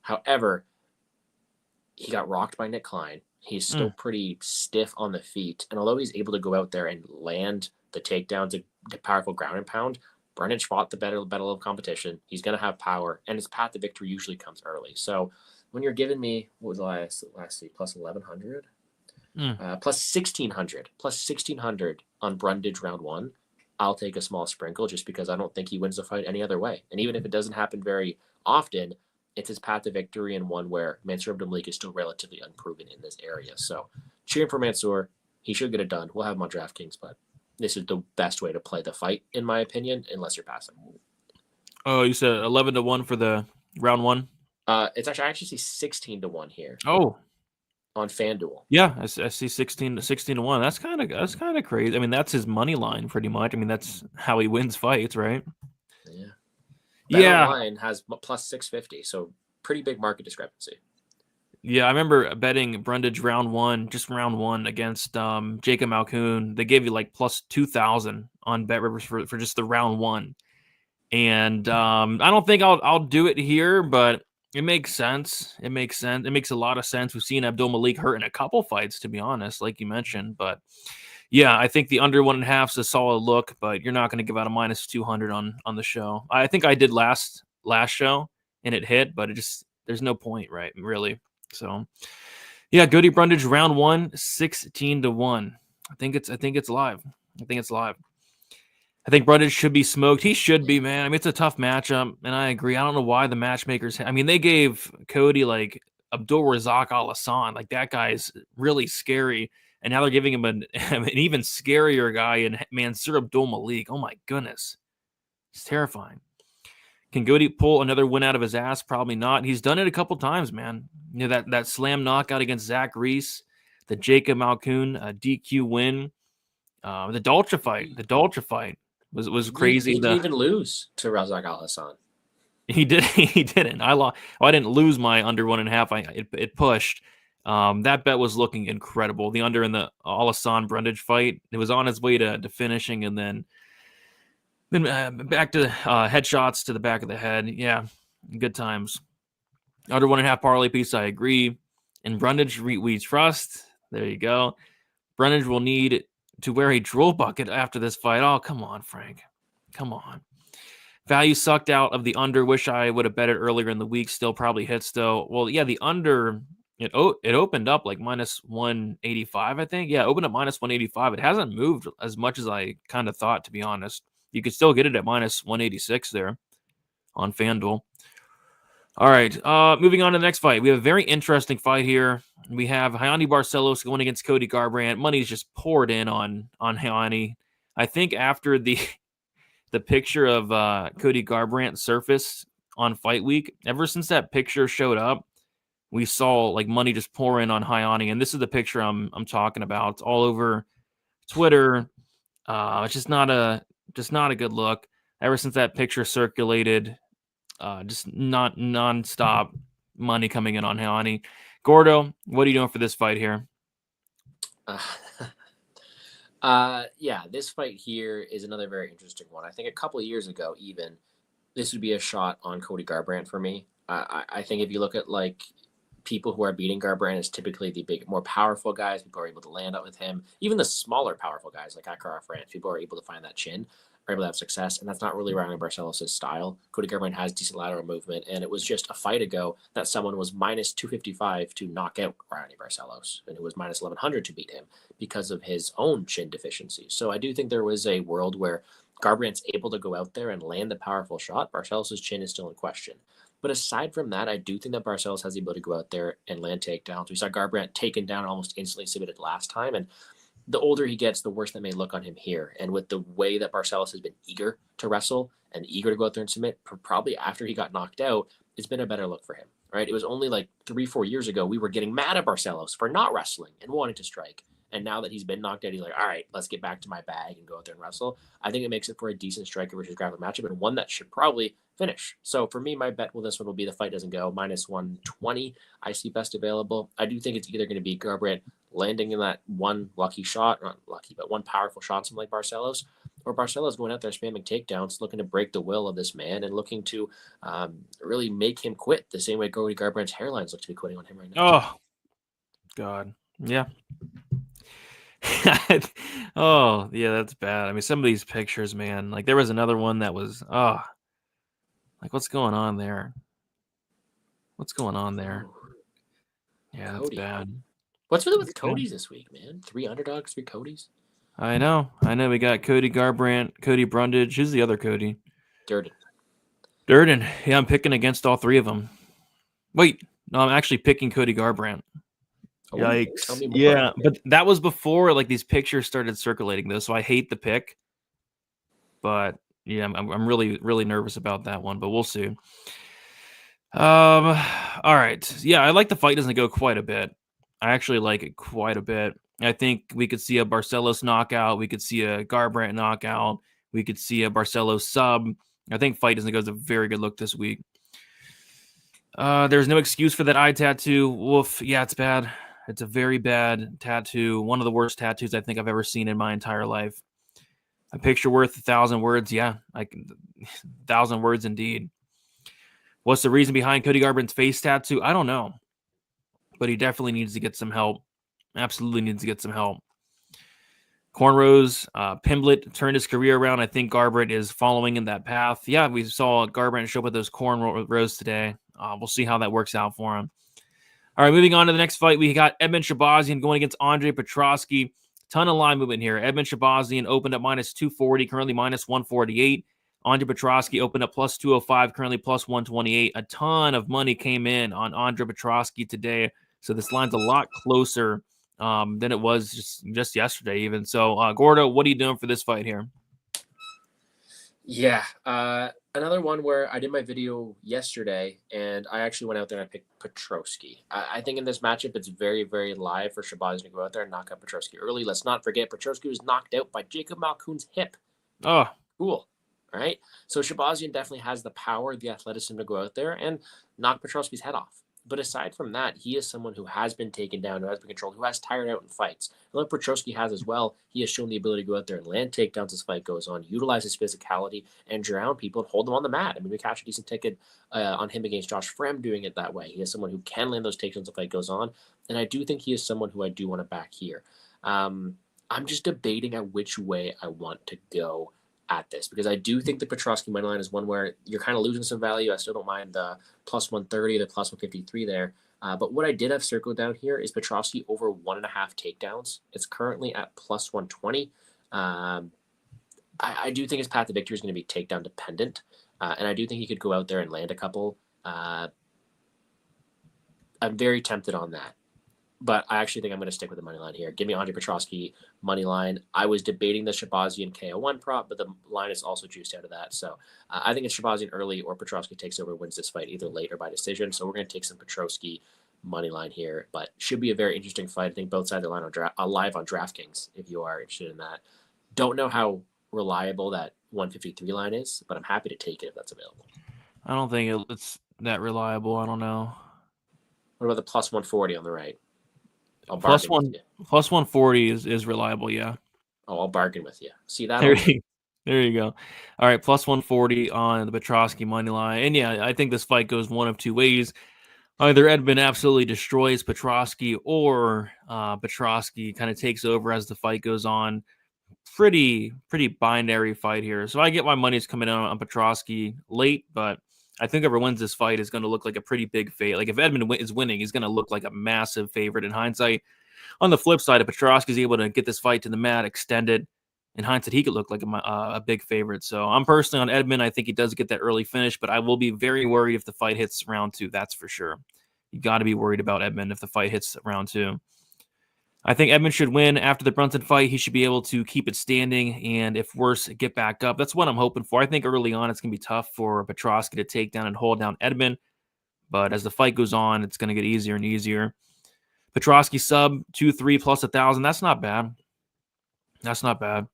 However, he got rocked by Nick Klein. He's still pretty stiff on the feet. And although he's able to go out there and land the takedowns, the powerful ground and pound, Brundage fought the better level of competition. He's going to have power, and his path to victory usually comes early. So when you're giving me, what was the last see, plus 1,100? Plus 1,600 on Brundage round 1, I'll take a small sprinkle just because I don't think he wins the fight any other way. And even if it doesn't happen very often, it's his path to victory, and one where Mansur Malik is still relatively unproven in this area. So cheering for Mansur. He should get it done. We'll have him on DraftKings, but this is the best way to play the fight, in my opinion, unless you're passing. Oh, you said 11-1 for the round 1? It's actually, I actually see 16-1 here. Oh, on FanDuel. Yeah, I see 16-1. That's kind of crazy. I mean, that's his money line pretty much. I mean, that's how he wins fights, right? Yeah. Yeah. BetOnline has plus 650, so pretty big market discrepancy. Yeah, I remember betting Brundage round 1 against Jacob Malkoon. They gave you plus 2,000 on Bet Rivers for just the round 1. And I don't think I'll do it here, but it makes sense. It makes a lot of sense. We've seen Malik hurt in a couple fights, to be honest, like you mentioned. But yeah, I think the under 1.5 is a solid look, but you're not going to give out a minus 200 on the show. I think I did last show and it hit, but there's no point, right? Really. So yeah, Cody Brundage round 1, 16-1. I think it's live. I think Brundage should be smoked. He should be, man. I mean, it's a tough matchup, and I agree. I don't know why the matchmakers. I mean, they gave Cody Abdul Razak Al Hassan. That guy is really scary, and now they're giving him an even scarier guy in Mansur Malik. Oh my goodness, it's terrifying. Can Cody pull another win out of his ass? Probably not. He's done it a couple times, man. You know that slam knockout against Zach Reese, the Jacob Malkoon DQ win, the Dolce fight. Was crazy. He didn't even lose to Razak Al Hassan. He didn't. I didn't lose my under 1.5. It pushed. That bet was looking incredible. The under in the Al Hassan Brundage fight. It was on its way to finishing, and then back to headshots to the back of the head. Yeah, good times. Under 1.5 parlay piece. I agree. And Brundage we trust. There you go. Brundage will need to wear a drool bucket after this fight. Oh, come on, Frank. Come on. Value sucked out of the under. Wish I would have bet it earlier in the week. Still probably hits though. Well, yeah, the under it opened up like minus 185, I think. Yeah, it opened up minus 185. It hasn't moved as much as I kind of thought, to be honest. You could still get it at minus 186 there on FanDuel. All right, moving on to the next fight. We have a very interesting fight here. We have Hayani Barcelos going against Cody Garbrandt. Money's just poured in on Hayani. I think after the picture of Cody Garbrandt surfaced on Fight Week, ever since that picture showed up, we saw like money just pour in on Hayani, and this is the picture I'm talking about. It's all over Twitter. It's just not a good look. Ever since that picture circulated, just not nonstop money coming in on Hayani. Gordo, what are you doing for this fight here? Yeah, this fight here is another very interesting one. I think a couple of years ago, even this would be a shot on Cody Garbrandt for me. I think if you look at like people who are beating Garbrandt is typically the big, more powerful guys. People are able to land up with him. Even the smaller, powerful guys like Akara France, people are able to find that chin, are able to have success, and that's not really Ryan Barcelos' style. Cody Garbrandt has decent lateral movement, and it was just a fight ago that someone was minus 255 to knock out Ryan Barcelos, and it was minus 1100 to beat him because of his own chin deficiencies. So I do think there was a world where Garbrandt's able to go out there and land the powerful shot. Barcelos' chin is still in question. But aside from that, I do think that Barcelos has the ability to go out there and land takedowns. We saw Garbrandt taken down almost instantly submitted last time, and the older he gets, the worse that may look on him here. And with the way that Barcelos has been eager to wrestle and eager to go out there and submit, probably after he got knocked out, it's been a better look for him, right? It was only like 3-4 years ago we were getting mad at Barcelos for not wrestling and wanting to strike. And now that he's been knocked out, he's like, all right, let's get back to my bag and go out there and wrestle. I think it makes it for a decent striker versus grappler matchup and one that should probably finish. So for me, my bet with this one will be the fight doesn't go. Minus 120, I see best available. I do think it's either going to be Garbrandt landing in that one lucky shot, not lucky, but one powerful shot, something like Barcelos, or Barcelos going out there spamming takedowns, looking to break the will of this man and looking to really make him quit the same way Cody Garbrandt's hairlines look to be quitting on him right now. Oh, God. Yeah. Oh, yeah, that's bad. I mean, some of these pictures, man, like there was another one that was, like what's going on there? What's going on there? Yeah, that's Cody. bad. What's with Cody's this week, man? 3 underdogs, 3 Codys. I know. We got Cody Garbrandt, Cody Brundage. Who's the other Cody? Durden. Yeah, I'm picking against all 3 of them. Wait, no, I'm actually picking Cody Garbrandt. Oh, Yikes. tell me more. Yeah, but that was before like these pictures started circulating though, so I hate the pick. But yeah, I'm really, really nervous about that one, but we'll see. All right. Yeah, I like the fight doesn't go quite a bit. I actually like it quite a bit. I think we could see a Barcelos knockout. We could see a Garbrandt knockout. We could see a Barcelos sub. I think fight doesn't go is a very good look this week. There's no excuse for that eye tattoo. Woof. Yeah, it's bad. It's a very bad tattoo. One of the worst tattoos I think I've ever seen in my entire life. A picture worth 1,000 words. Yeah, like 1,000 words indeed. What's the reason behind Cody Garbrandt's face tattoo? I don't know. But he definitely needs to get some help. Absolutely needs to get some help. Cornrows, Pimblett turned his career around. I think Garbrandt is following in that path. Yeah, we saw Garbrandt show up with those cornrows today. We'll see how that works out for him. All right, moving on to the next fight. We got Edmond Shabbazian going against Andre Petroski. Ton of line movement here. Edmond Shabbazian opened up minus 240, currently minus 148. Andre Petroski opened up plus 205, currently plus 128. A ton of money came in on Andre Petroski today. So this line's a lot closer than it was just yesterday even. So, Gordo, what are you doing for this fight here? Yeah, another one where I did my video yesterday, and I actually went out there and I picked Petroski. I think in this matchup, it's very, very live for Shabbazian to go out there and knock out Petroski early. Let's not forget, Petroski was knocked out by Jacob Malkoun's hip. Oh, cool. All right, so Shabbazian definitely has the power, the athleticism to go out there and knock Petroski's head off. But aside from that, he is someone who has been taken down, who has been controlled, who has tired out in fights. And like Petroski has as well, he has shown the ability to go out there and land takedowns as fight goes on, utilize his physicality, and drown people and hold them on the mat. I mean, we catch a decent ticket on him against Josh Frem doing it that way. He is someone who can land those takedowns as fight goes on. And I do think he is someone who I do want to back here. I'm just debating at which way I want to go at this, because I do think the Petroski money line is one where you're kind of losing some value. I still don't mind the plus 130, the plus 153 there. But what I did have circled down here is Petroski over 1.5 takedowns. It's currently at plus 120. I do think his path to victory is going to be takedown dependent. And I do think he could go out there and land a couple. I'm very tempted on that. But I actually think I'm going to stick with the money line here. Give me Andre Petroski money line. I was debating the Shabbazian KO1 prop, but the line is also juiced out of that. So I think it's Shabbazian early, or Petroski takes over, wins this fight either late or by decision. So we're going to take some Petroski money line here, but should be a very interesting fight. I think both sides are live on DraftKings if you are interested in that. Don't know how reliable that 153 line is, but I'm happy to take it if that's available. I don't think it's that reliable. I don't know. What about the plus 140 on the right? Plus 140 is reliable, yeah. Oh, I'll bargain with you. See that? There you go. All right, plus 140 on the Petroski money line. And yeah, I think this fight goes one of two ways. Either Edmond absolutely destroys Petroski, or Petroski kind of takes over as the fight goes on. Pretty binary fight here. So I get my money's coming out on Petroski late, but I think whoever wins this fight is going to look like a pretty big favorite. Like if Edmond is winning, he's going to look like a massive favorite in hindsight. On the flip side, if Petroski is able to get this fight to the mat, extend it, in hindsight, he could look like a big favorite. So I'm personally on Edmond. I think he does get that early finish, but I will be very worried if the fight hits round 2. That's for sure. You got to be worried about Edmond if the fight hits round 2. I think Edmond should win after the Brunson fight. He should be able to keep it standing, and if worse, get back up. That's what I'm hoping for. I think early on it's going to be tough for Petroski to take down and hold down Edmond, but as the fight goes on, it's going to get easier and easier. Petroski sub 2-3 plus 1,000. That's not bad. That's not bad.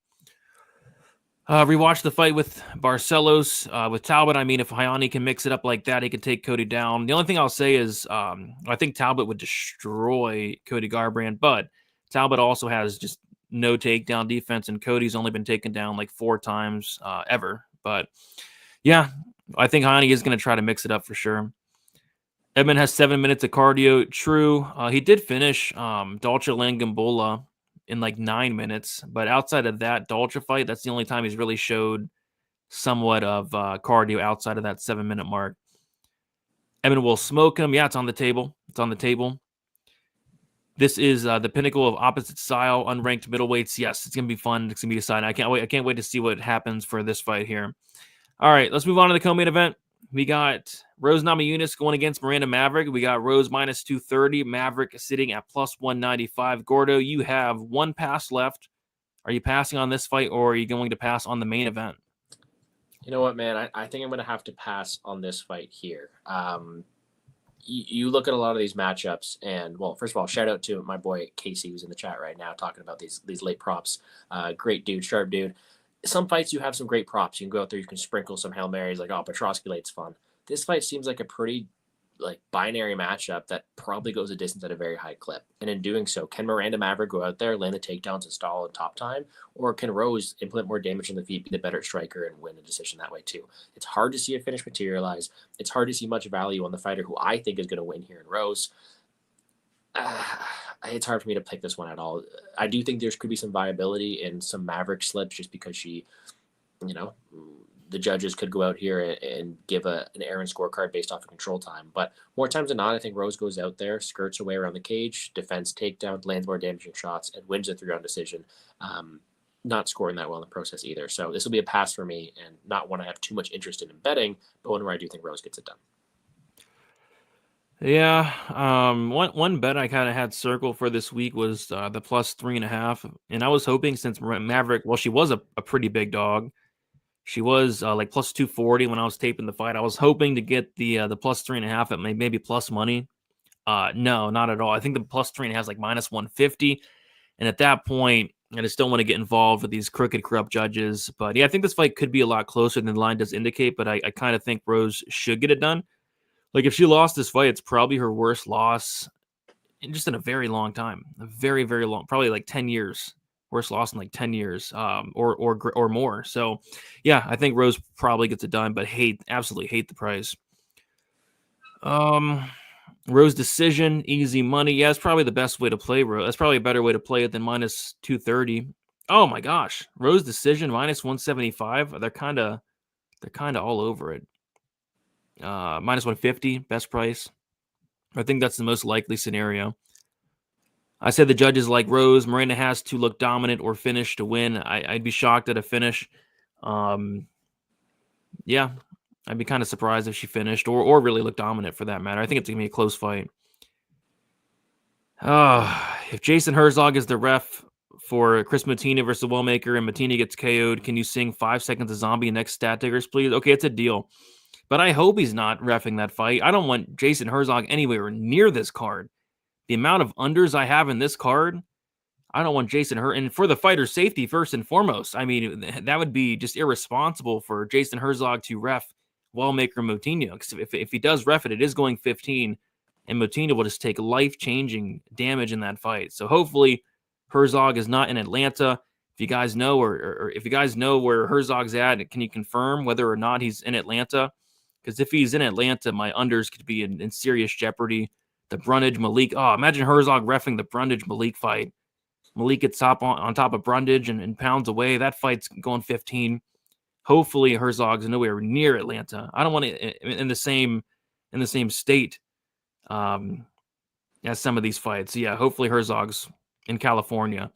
Rewatch the fight with Barcelos. With Talbot, I mean, if Hayani can mix it up like that, he can take Cody down. The only thing I'll say is I think Talbot would destroy Cody Garbrandt, but Talbot also has just no takedown defense, and Cody's only been taken down like 4 times ever. But yeah, I think Hayani is going to try to mix it up for sure. Edmond has 7 minutes of cardio. True. He did finish Dolce Langambola in like 9 minutes, but outside of that Dolce fight, that's the only time he's really showed somewhat of cardio outside of that 7-minute mark. Edmond will smoke him. Yeah, it's on the table. It's on the table. This is the pinnacle of opposite style, unranked middleweights. Yes, it's gonna be fun. It's gonna be decided. I can't wait to see what happens for this fight here. All right, let's move on to the co-main event. We got Rose Namajunas going against Miranda Maverick. We got Rose minus 230, Maverick sitting at plus 195. Gordo, you have one pass left. Are you passing on this fight, or are you going to pass on the main event? You know what, man? I think I'm going to have to pass on this fight here. You look at a lot of these matchups, and, well, first of all, shout out to my boy Casey, who's in the chat right now talking about these late props. Great dude, sharp dude. Some fights you have some great props. You can go out there, you can sprinkle some Hail Marys, like, oh, Petroski late's fun. This fight seems like a pretty binary matchup that probably goes a distance at a very high clip. And in doing so, can Miranda Maverick go out there, land the takedowns and stall in top time? Or can Rose implement more damage on the feet, be the better striker, and win a decision that way too? It's hard to see a finish materialize. It's hard to see much value on the fighter who I think is going to win here in Rose. It's hard for me to pick this one at all. I do think there could be some viability in some Maverick slips just because she, the judges could go out here and give an errant scorecard based off of control time. But more times than not, I think Rose goes out there, skirts away around the cage, defends takedown, lands more damaging shots, and wins a 3-round decision. Not scoring that well in the process either. So this will be a pass for me, and not one I have too much interest in betting, but one where I do think Rose gets it done. Yeah, one bet I kind of had circled for this week was the plus 3.5, and I was hoping, since Maverick, well, she was a pretty big dog. She was like plus 240 when I was taping the fight. I was hoping to get the plus 3.5 at maybe plus money. No, not at all. I think the plus 3.5 is like minus 150, and at that point, I just don't want to get involved with these crooked, corrupt judges. But yeah, I think this fight could be a lot closer than the line does indicate. But I kind of think Rose should get it done. Like, if she lost this fight, it's probably her worst loss in a very long time. A very, very long, probably like 10 years. Worst loss in like 10 years or more. So, yeah, I think Rose probably gets it done, but absolutely hate the price. Rose decision, easy money. Yeah, it's probably the best way to play Rose. That's probably a better way to play it than minus 230. Oh my gosh, Rose decision minus 175. They're kind of all over it. Minus 150, best price. I think that's the most likely scenario. I said the judges like Rose. Miranda has to look dominant or finish to win. I'd be shocked at a finish. Yeah, I'd be kind of surprised if she finished or really looked dominant for that matter. I think it's going to be a close fight. If Jason Herzog is the ref for Chris Motinho versus Wellmaker and Motinho gets KO'd, can you sing 5 seconds of zombie next stat tickers, please? Okay, it's a deal. But I hope he's not reffing that fight. I don't want Jason Herzog anywhere near this card. The amount of unders I have in this card, I don't want Jason Herzog. And for the fighter's safety, first and foremost, I mean, that would be just irresponsible for Jason Herzog to ref Wellmaker Motinho. Because if he does ref it, it is going 15. And Motinho will just take life-changing damage in that fight. So hopefully Herzog is not in Atlanta. If you guys know or if you guys know where Herzog's at, can you confirm whether or not he's in Atlanta? Because if he's in Atlanta, my unders could be in serious jeopardy. The Brundage Malik. Oh, imagine Herzog reffing the Brundage Malik fight. Malik gets on top of Brundage and pounds away. That fight's going 15. Hopefully Herzog's nowhere near Atlanta. I don't want to in the same state as some of these fights. Yeah, hopefully Herzog's in California.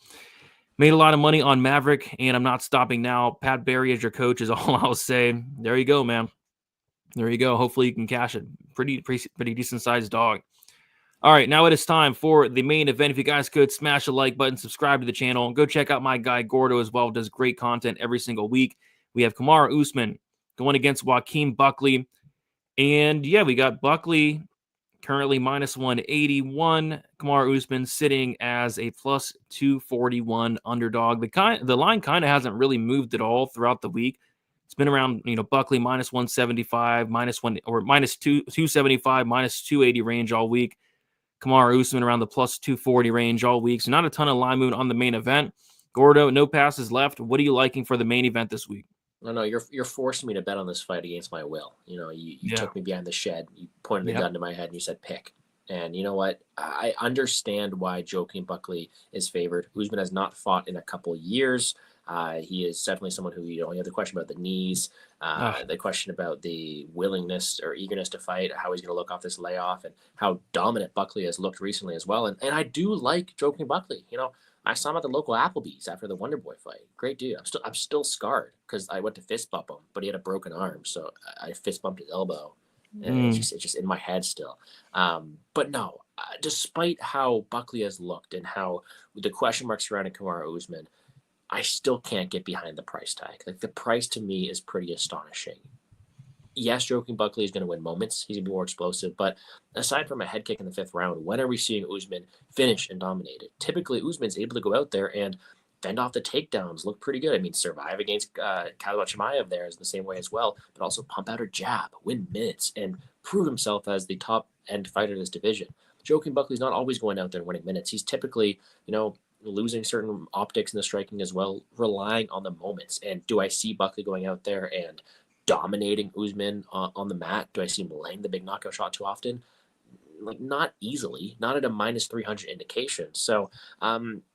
Made a lot of money on Maverick, and I'm not stopping now. Pat Barry as your coach is all I'll say. There you go, man. There you go. Hopefully you can cash it. Pretty decent sized dog. All right, now it is time for the main event. If you guys could smash the like button, subscribe to the channel, go check out my guy Gordo as well. Does great content every single week. We have Kamaru Usman going against Joaquin Buckley. And yeah, we got Buckley currently minus 181. Kamaru Usman sitting as a plus 241 underdog. The line kind of hasn't really moved at all throughout the week. It's been around, Buckley minus 175, minus 275, minus 280 range all week. Kamaru Usman around the plus 240 range all week. So not a ton of line movement on the main event. Gordo, no passes left. What are you liking for the main event this week? No, you're forcing me to bet on this fight against my will. You took me behind the shed. You pointed a gun to my head and you said pick. And you know what? I understand why Joaquin Buckley is favored. Usman has not fought in a couple years. He is definitely someone who, you have the question about the knees, the question about the willingness or eagerness to fight, how he's going to look off this layoff, and how dominant Buckley has looked recently as well. And I do like Joaquin Buckley. I saw him at the local Applebee's after the Wonder Boy fight. Great dude. I'm still scarred because I went to fist bump him, but he had a broken arm, so I fist bumped his elbow, and it's just in my head still. But no, despite how Buckley has looked and how the question marks surrounding Kamaru Usman, I still can't get behind the price tag. Like, the price to me is pretty astonishing. Yes, Joaquin Buckley is going to win moments. He's going to be more explosive. But aside from a head kick in the 5th round, when are we seeing Usman finish and dominate it? Typically, Usman's able to go out there and fend off the takedowns, look pretty good. I mean, survive against Aljamain there is the same way as well, but also pump out a jab, win minutes, and prove himself as the top-end fighter in this division. Joaquin Buckley's not always going out there and winning minutes. He's typically, losing certain optics in the striking as well, relying on the moments. And do I see Buckley going out there and dominating Usman on the mat? Do I see him laying the big knockout shot too often? Like, not easily, not at a minus 300 indication. So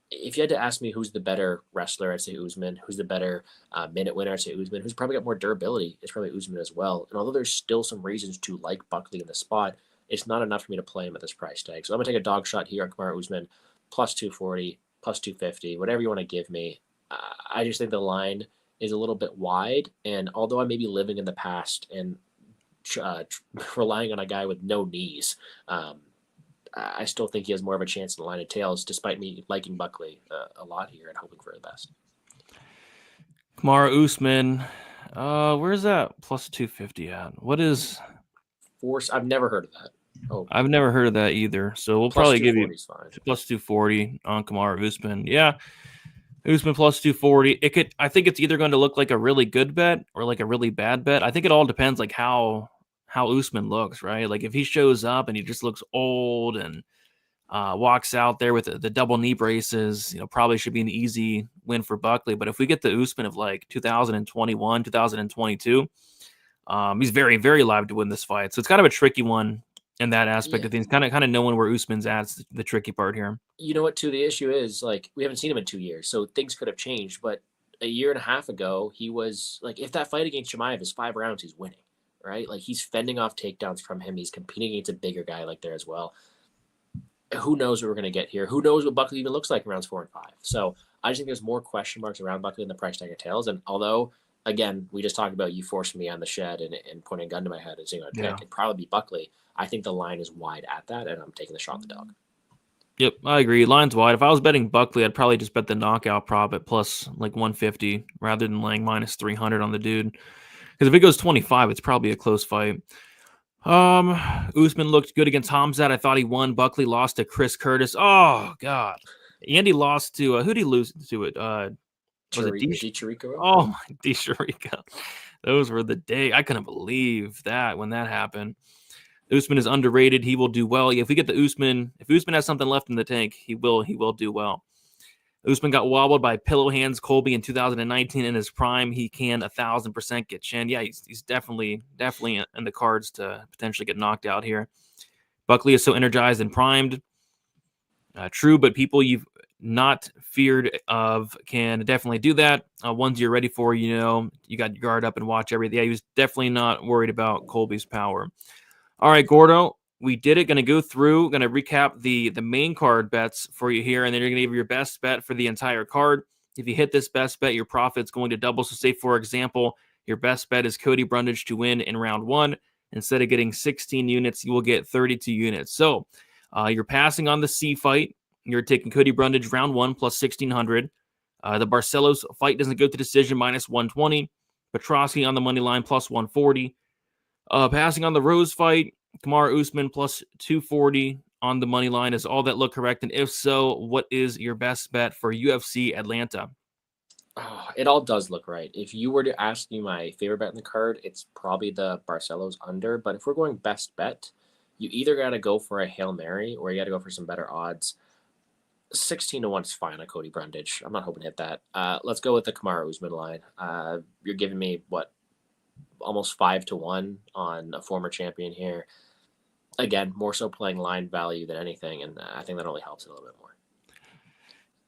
if you had to ask me who's the better wrestler, I'd say Usman. Who's the better minute winner, I'd say Usman. Who's probably got more durability, it's probably Usman as well. And although there's still some reasons to like Buckley in the spot, it's not enough for me to play him at this price tag. So I'm going to take a dog shot here on Kamaru Usman, plus 240, plus 250, whatever you want to give me. I just think the line is a little bit wide. And although I may be living in the past and relying on a guy with no knees, I still think he has more of a chance in the line of tails, despite me liking Buckley a lot here and hoping for the best. Kamaru Usman, where's that plus 250 at? What is Force? I've never heard of that. Oh, I've never heard of that either. So we'll probably give you plus 240 on Kamaru Usman. Yeah, Usman plus 240. I think it's either going to look like a really good bet or like a really bad bet. I think it all depends like how Usman looks, right? Like, if he shows up and he just looks old and walks out there with the double knee braces, probably should be an easy win for Buckley. But if we get the Usman of like 2021, 2022, he's very, very live to win this fight. So it's kind of a tricky one in that aspect of things. Kind of knowing where Usman's at is the tricky part here. You know what, too? The issue is, like, we haven't seen him in 2 years, so things could have changed. But a year and a half ago, he was like, if that fight against Chimaev is 5 rounds, he's winning, right? Like, he's fending off takedowns from him. He's competing against a bigger guy like there as well. Who knows what we're going to get here? Who knows what Buckley even looks like in rounds 4 and 5? So I just think there's more question marks around Buckley than the price tag entails. And although, again, we just talked about you forcing me on the shed and pointing a gun to my head and saying I'd pick, it'd probably be Buckley. I think the line is wide at that, and I'm taking the shot at the dog. Yep, I agree. Line's wide. If I was betting Buckley, I'd probably just bet the knockout prop at plus like 150 rather than laying minus 300 on the dude. Because if it goes 25, it's probably a close fight. Usman looked good against Hamzat. I thought he won. Buckley lost to Chris Curtis. Oh God, Andy lost to who did he lose to? It was it Chirico? Oh my, Chirico. Those were the day. I couldn't believe that when that happened. Usman is underrated. He will do well. If we get the Usman, if Usman has something left in the tank, he will do well. Usman got wobbled by pillow hands Colby in 2019 in his prime. He can 1,000% get chin. Yeah, he's definitely in the cards to potentially get knocked out here. Buckley is so energized and primed. True, but people you've not feared of can definitely do that. Ones you're ready for, you got your guard up and watch everything. Yeah, he was definitely not worried about Colby's power. All right, Gordo, we did it. Going to go through, going to recap the main card bets for you here, and then you're going to give your best bet for the entire card. If you hit this best bet, your profit's going to double. So say, for example, your best bet is Cody Brundage to win in round 1. Instead of getting 16 units, you will get 32 units. So you're passing on the C fight. You're taking Cody Brundage round 1 plus 1,600. The Barcelos fight doesn't go to decision minus 120. Petroski on the money line plus 140. Passing on the Rose fight, Kamaru Usman plus 240 on the money line. Is all that look correct? And if so, what is your best bet for UFC Atlanta? Oh, it all does look right. If you were to ask me my favorite bet in the card, it's probably the Barcelos under. But if we're going best bet, you either got to go for a Hail Mary or you got to go for some better odds. 16-1 is fine on Cody Brundage. I'm not hoping to hit that. Let's go with the Kamaru Usman line. You're giving me, almost 5-1 on a former champion here. Again, more so playing line value than anything, and I think that only helps it a little bit more.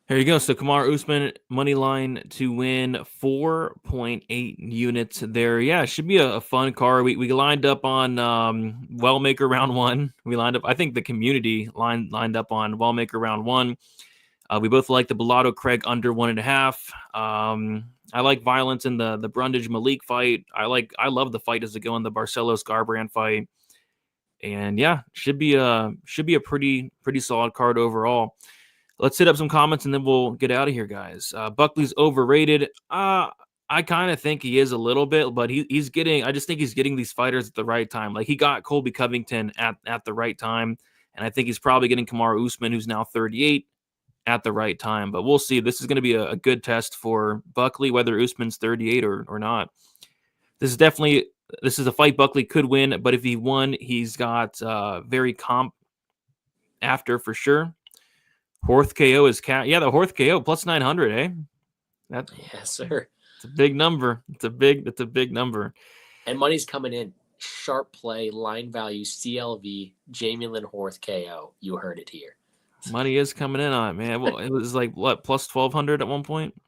Here you go. So Kamaru Usman money line to win 4.8 units there. Yeah, it should be a fun card. We lined up on Wellmaker round 1. We lined up. I think the community lined up on Wellmaker round 1. We both like the Bolato Craig under 1.5. I like violence in the Brundage Malik fight. I love the fight as it go in the Barcelos Garbrandt fight. And yeah, should be a pretty solid card overall. Let's hit up some comments and then we'll get out of here, guys. Buckley's overrated. I kind of think he is a little bit, but he's getting. I just think he's getting these fighters at the right time. Like he got Colby Covington at the right time, and I think he's probably getting Kamaru Usman, who's now 38, at the right time. But we'll see. This is going to be a good test for Buckley, whether Usman's 38 or not. This is a fight Buckley could win, but if he won, he's got very comp after for sure. Horth KO is yeah, the Horth KO plus 900, eh? Yes, sir. It's a big number. It's a big number. And money's coming in. Sharp play, line value, CLV, Jamie Lynn Horth KO. You heard it here. Money is coming in on it, man. Well, it was like what, plus 1,200 at one point?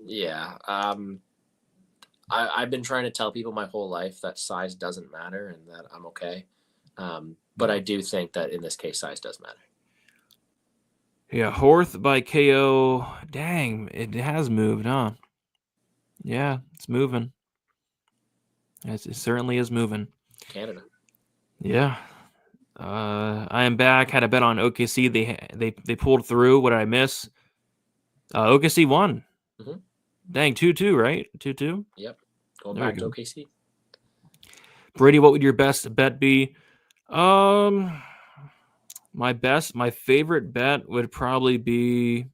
Yeah. I've been trying to tell people my whole life that size doesn't matter and that I'm okay. But I do think that in this case, size does matter. Yeah, Horth by KO. Dang, it has moved, huh? Yeah, it's moving. It certainly is moving. Canada. Yeah. I am back. Had a bet on OKC. They pulled through. What did I miss? OKC won. Mm-hmm. Dang, 2-2, right? 2-2? Yep. Going back to OKC. Brady, what would your best bet be? My favorite bet would probably be,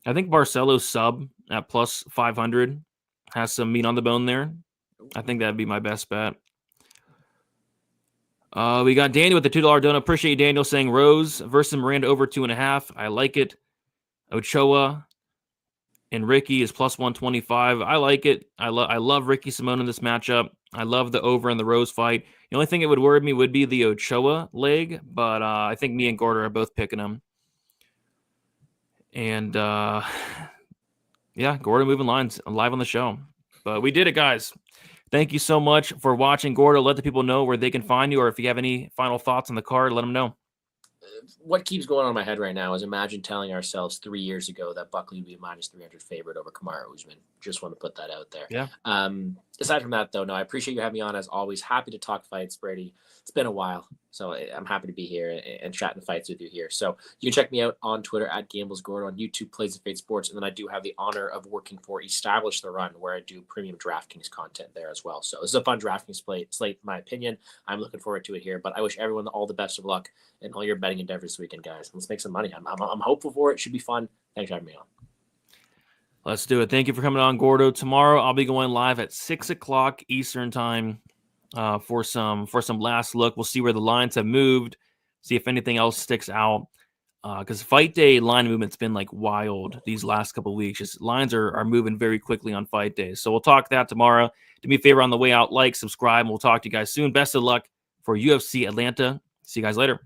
I think Barcelos sub at plus 500 has some meat on the bone there. I think that'd be my best bet. We got Daniel with the $2 donut. Appreciate you, Daniel, saying Rose versus Miranda over 2.5. I like it. Ochoa and Ricky is plus 125. I like it. I love Ricky Simone in this matchup. I love the over in the Rose fight. The only thing that would worry me would be the Ochoa leg, but I think me and Gordo are both picking him. And yeah, Gordo moving lines live on the show. But we did it, guys. Thank you so much for watching, Gordo. Let the people know where they can find you, or if you have any final thoughts on the card, let them know. What keeps going on in my head right now is imagine telling ourselves 3 years ago that Buckley would be a -300 favorite over Kamaru Usman. Just want to put that out there. Yeah. Aside from that, though, no, I appreciate you having me on as always. Happy to talk fights, Brady. It's been a while, so I'm happy to be here and chatting fights with you here. So you can check me out on Twitter at GamblesGordo, on YouTube, Plays of Fate Sports, and then I do have the honor of working for Establish the Run, where I do premium DraftKings content there as well. So this is a fun DraftKings slate, in my opinion. I'm looking forward to it here, but I wish everyone all the best of luck in all your betting endeavors this weekend, guys. Let's make some money. I'm hopeful for it. It should be fun. Thanks for having me on. Let's do it. Thank you for coming on, Gordo. Tomorrow I'll be going live at 6 o'clock Eastern time for some last look. We'll see where the lines have moved, see if anything else sticks out. Because fight day line movement's been like wild these last couple of weeks. Just lines are moving very quickly on fight days. So we'll talk that tomorrow. Do me a favor on the way out, like, subscribe, and we'll talk to you guys soon. Best of luck for UFC Atlanta. See you guys later.